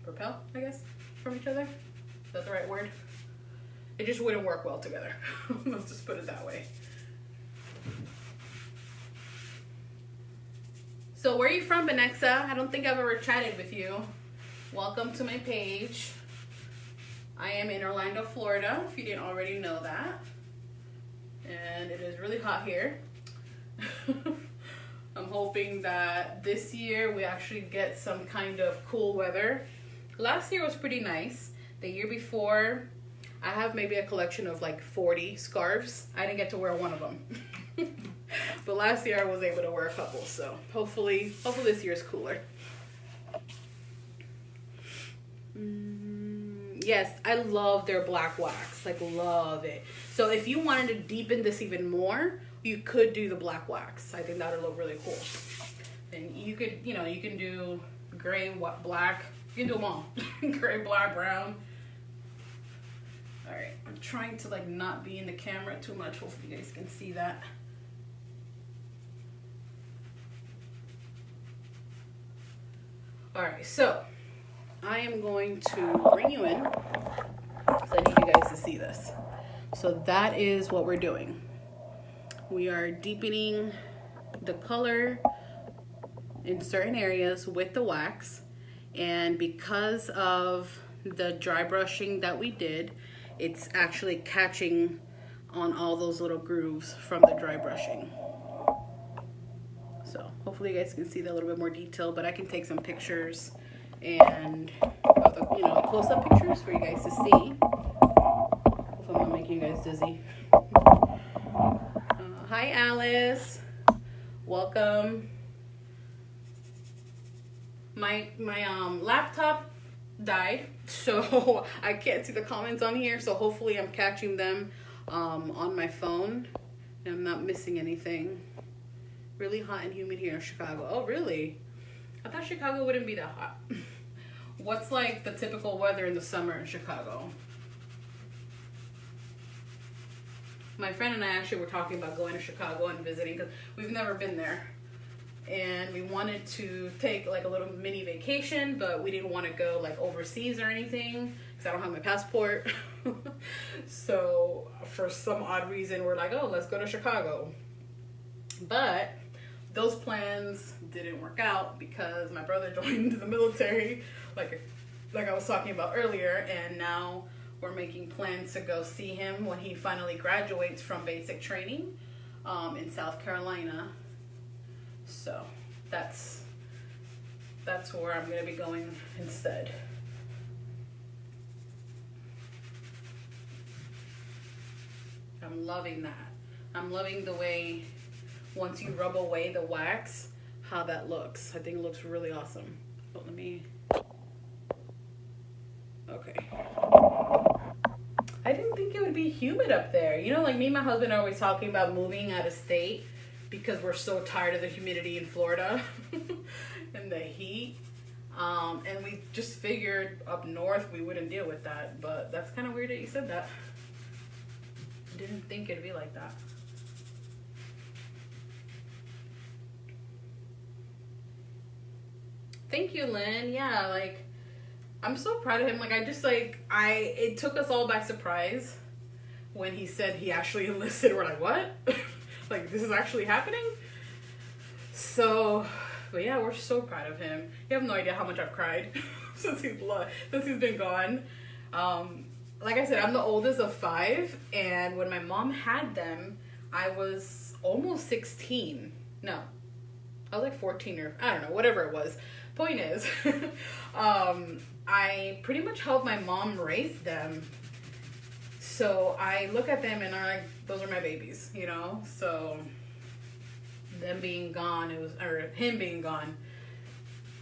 I guess, from each other. Is that the right word? It just wouldn't work well together. Let's just put it that way. So where are you from, Benexa? I don't think I've ever chatted with you. Welcome to my page. I am in Orlando, Florida, if you didn't already know that. And it is really hot here. I'm hoping that this year we actually get some kind of cool weather. Last year was pretty nice. The year before, I have maybe a collection of like 40 scarves. I didn't get to wear one of them. But last year I was able to wear a couple, so hopefully this year is cooler. Yes, I love their black wax, like love it. So if you wanted to deepen this even more, you could do the black wax. I think that would look really cool. And you could, you know, you can do gray, black, you can do them all. Gray, black, brown. All right, I'm trying to like not be in the camera too much. Hopefully you guys can see that. All right, so I am going to bring you in because I need you guys to see this. So that is what we're doing. We are deepening the color in certain areas with the wax, and because of the dry brushing that we did, it's actually catching on all those little grooves from the dry brushing. So hopefully you guys can see that a little bit more detail, but I can take some pictures and you know, close-up pictures for you guys to see. If I'm not making you guys dizzy. Hi Alice, welcome. My laptop died, so I can't see the comments on here, so hopefully I'm catching them on my phone and I'm not missing anything. Really hot and humid here in Chicago. Oh really? I thought Chicago wouldn't be that hot. What's like the typical weather in the summer in Chicago? My friend and I actually were talking about going to Chicago and visiting because we've never been there. And we wanted to take like a little mini vacation, but we didn't want to go like overseas or anything because I don't have my passport. So for some odd reason, we're like, oh, let's go to Chicago. But those plans didn't work out because my brother joined the military, like I was talking about earlier, and now we're making plans to go see him when he finally graduates from basic training in South Carolina. So that's where I'm going to be going instead. I'm loving that. I'm loving the way once you rub away the wax, how that looks. I think it looks really awesome. So let me, okay. I didn't think it would be humid up there. You know, like me and my husband are always talking about moving out of state because we're so tired of the humidity in Florida and the heat. And we just figured up north we wouldn't deal with that. But that's kind of weird that you said that. I didn't think it'd be like that. Thank you, Lynn. Yeah, like, I'm so proud of him. Like, it took us all by surprise when he said he actually enlisted. We're like, what? Like, this is actually happening? So, but yeah, we're so proud of him. You have no idea how much I've cried since he's been gone. Like I said, I'm the oldest of 5, and when my mom had them, I was almost 16. No, I was like 14 or I don't know, whatever it was. Point is, I pretty much helped my mom raise them. So I look at them and I'm like, those are my babies, you know? So them being gone, or him being gone,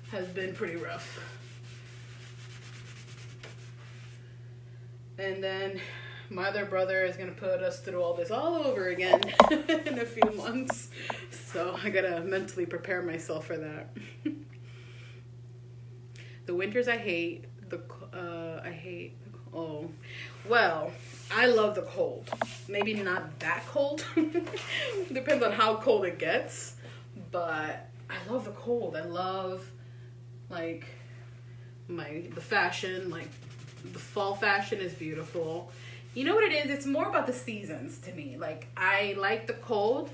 has been pretty rough. And then my other brother is gonna put us through all this all over again in a few months. So I gotta mentally prepare myself for that. The winters I hate. Well, I love the cold. Maybe not that cold. Depends on how cold it gets. But I love the cold. I love like the fashion, like the fall fashion is beautiful. You know what it is? It's more about the seasons to me. Like I like the cold,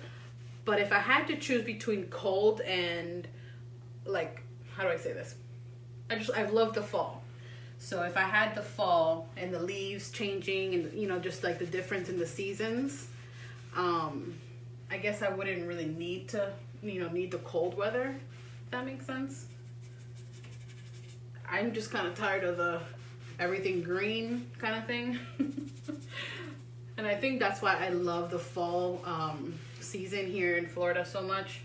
but if I had to choose between cold and like, how do I say this? I love the fall. So if I had the fall and the leaves changing and, you know, just like the difference in the seasons, I guess I wouldn't really need to, you know, need the cold weather, if that makes sense. I'm just kind of tired of the everything green kind of thing. And I think that's why I love the fall season here in Florida so much,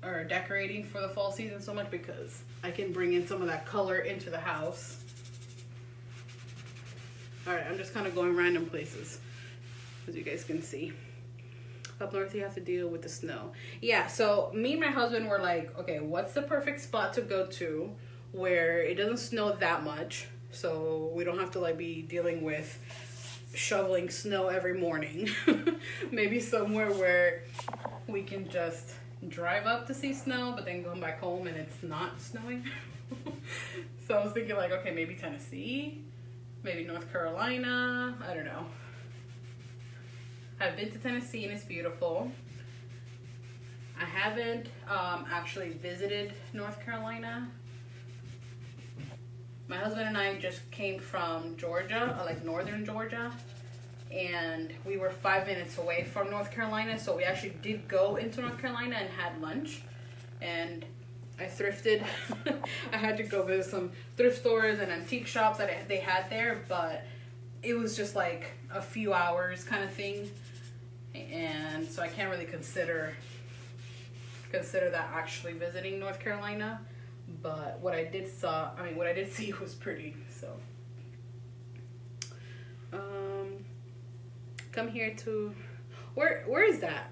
or decorating for the fall season so much, because I can bring in some of that color into the house. All right, I'm just kind of going random places, as you guys can see. Up north, you have to deal with the snow. Yeah, so me and my husband were like, okay, what's the perfect spot to go to where it doesn't snow that much, so we don't have to like be dealing with shoveling snow every morning. Maybe somewhere where we can just drive up to see snow, but then come back home and it's not snowing. So I was thinking like, okay, maybe Tennessee, maybe North Carolina, I don't know. I've been to Tennessee and it's beautiful. I haven't actually visited North Carolina. My husband and I just came from Georgia, like northern Georgia, and we were 5 minutes away from North Carolina, so we actually did go into North Carolina and had lunch, and I thrifted. I had to go visit some thrift stores and antique shops that they had there, but it was just like a few hours kind of thing, and so I can't really consider that actually visiting North Carolina. But what I did see was pretty. So come here to where is that?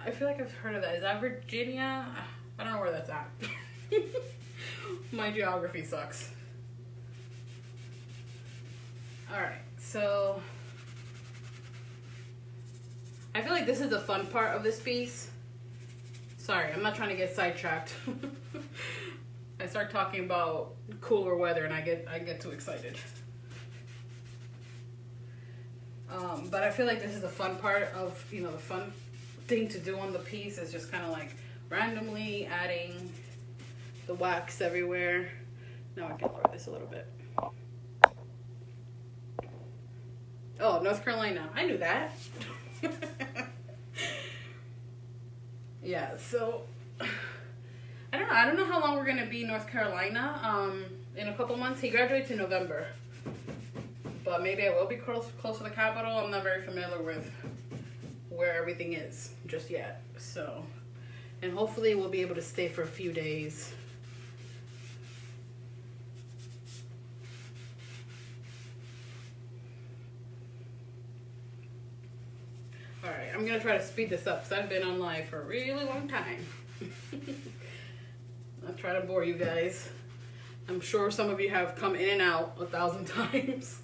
I feel like I've heard of that. Is that Virginia? I don't know where that's at. My geography sucks. All right, so I feel like this is the fun part of this piece. Sorry, I'm not trying to get sidetracked. I start talking about cooler weather and I get too excited. But I feel like this is the fun part of, you know, the fun thing to do on the piece is just kind of like randomly adding the wax everywhere. Now I can lower this a little bit. Oh, North Carolina. I knew that. Yeah, so I don't know how long we're gonna be in North Carolina. In a couple months. He graduates in November, but maybe I will be close to the capital. I'm not very familiar with where everything is just yet. So, and hopefully we'll be able to stay for a few days. Alright, I'm going to try to speed this up because I've been on live for a really long time. I'll try to bore you guys. I'm sure some of you have come in and out 1,000 times.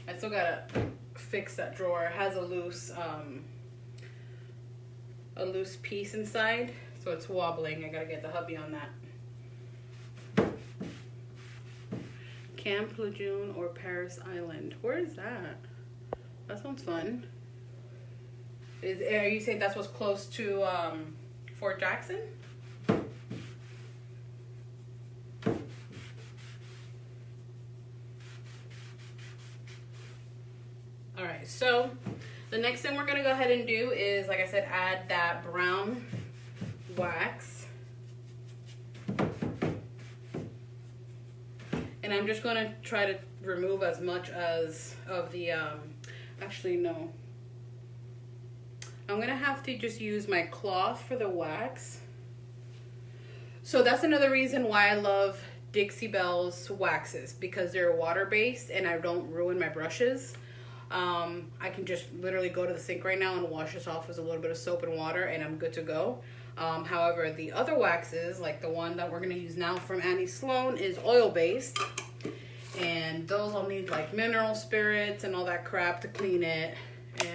I still got to fix that drawer. It has a loose piece inside, so it's wobbling. I got to get the hubby on that. Camp Lejeune or Paris Island. Where is that? That sounds fun. Are you saying that's what's close to Fort Jackson? Alright, so the next thing we're going to go ahead and do is, like I said, add that brown wax. And I'm just going to try to remove as much as of the, actually no. I'm going to have to just use my cloth for the wax. So that's another reason why I love Dixie Bells waxes, because they're water-based and I don't ruin my brushes. I can just literally go to the sink right now and wash this off with a little bit of soap and water, and I'm good to go. However, the other waxes, like the one that we're going to use now from Sloan, is oil-based. And those I'll need like mineral spirits and all that crap to clean it.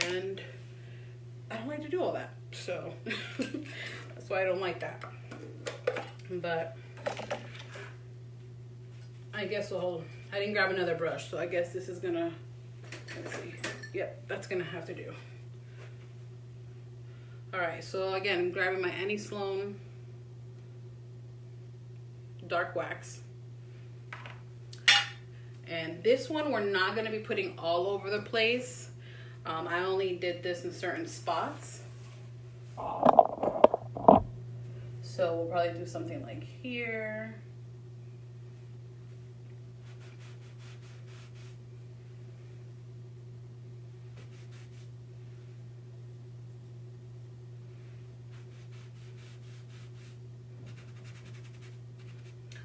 And I don't like to do all that. So that's why I don't like that. But I guess I didn't grab another brush. So I guess this is going to, let's see. Yep, that's going to have to do. All right, so again, grabbing my Sloan dark wax. And this one we're not going to be putting all over the place. I only did this in certain spots. So we'll probably do something like here.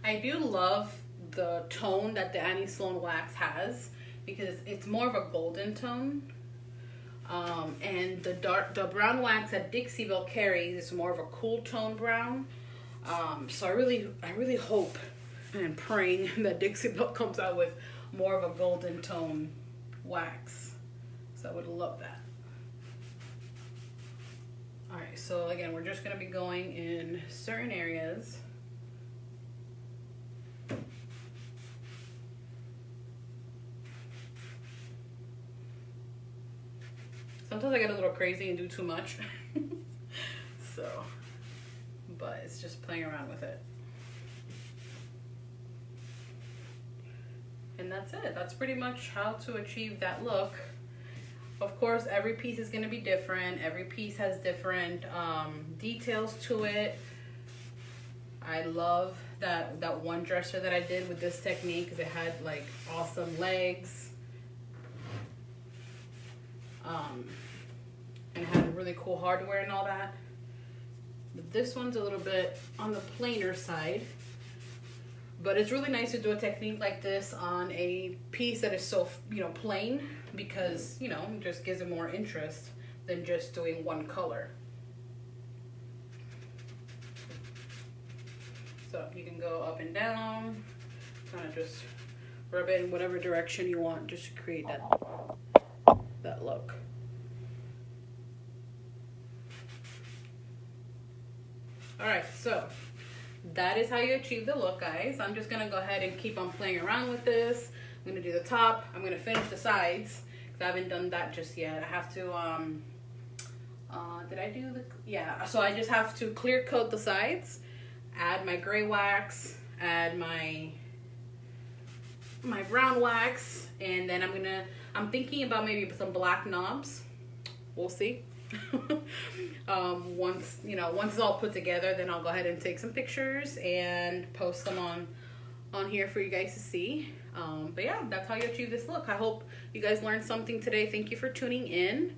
I do love the tone that the Sloan wax has, because it's more of a golden tone, and the brown wax that Dixie Belle carries is more of a cool tone brown. So I really hope and I'm praying that Dixie Belle comes out with more of a golden tone wax. So I would love that. All right, so again, we're just gonna be going in certain areas. Sometimes I get a little crazy and do too much. So, but it's just playing around with it. And that's it. That's pretty much how to achieve that look. Of course, every piece is going to be different. Every piece has different details to it. I love that one dresser that I did with this technique, because it had like awesome legs. And it had really cool hardware and all that. But this one's a little bit on the plainer side. But it's really nice to do a technique like this on a piece that is so, plain, because, it just gives it more interest than just doing one color. So you can go up and down, kind of just rub it in whatever direction you want, just to create that look. All right, so that is how you achieve the look, guys. I'm just gonna go ahead and keep on playing around with this. I'm gonna do the top. I'm gonna finish the sides, because I haven't done that just yet. I have to, did I do yeah, so I just have to clear coat the sides, add my gray wax, add my brown wax, and then I'm thinking about maybe some black knobs. We'll see. Once it's all put together, then I'll go ahead and take some pictures and post them on here for you guys to see. But yeah, that's how you achieve this look. I hope you guys learned something today. Thank you for tuning in.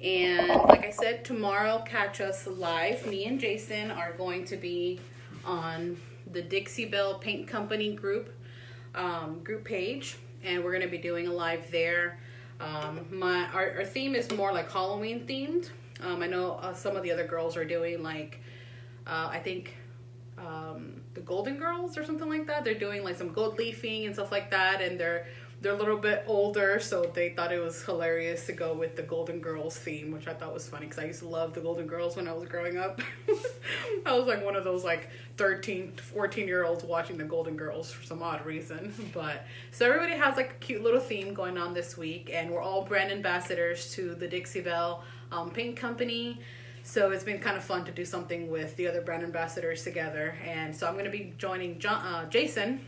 And like I said, tomorrow, catch us live. Me and Jason are going to be on the Dixiebell Paint Company group page, and we're going to be doing a live there. Our theme is more like Halloween themed. I know some of the other girls are doing like, I think the Golden Girls or something like that. They're doing like some gold leafing and stuff like that, and they're a little bit older, so they thought it was hilarious to go with the Golden Girls theme, which I thought was funny, because I used to love the Golden Girls when I was growing up. I was like one of those like 13, 14-year-olds watching the Golden Girls for some odd reason. But so everybody has like a cute little theme going on this week, and we're all brand ambassadors to the Dixiebell Paint Company. So it's been kind of fun to do something with the other brand ambassadors together. And so I'm going to be joining Jason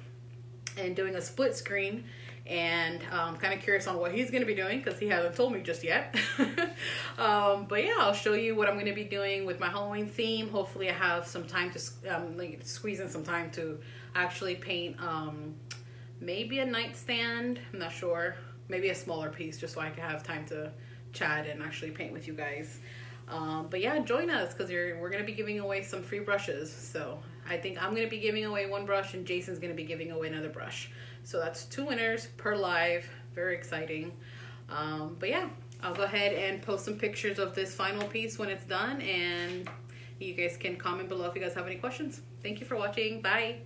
and doing a split screen. And I'm kind of curious on what he's going to be doing, because he hasn't told me just yet. But yeah, I'll show you what I'm going to be doing with my Halloween theme. Hopefully I have some time to squeeze in some time to actually paint maybe a nightstand. I'm not sure. Maybe a smaller piece, just so I can have time to chat and actually paint with you guys. But yeah, join us, because we're going to be giving away some free brushes. So I think I'm going to be giving away one brush, and Jason's going to be giving away another brush. So that's 2 winners per live. Very exciting. But yeah, I'll go ahead and post some pictures of this final piece when it's done, and you guys can comment below if you guys have any questions. Thank you for watching. Bye.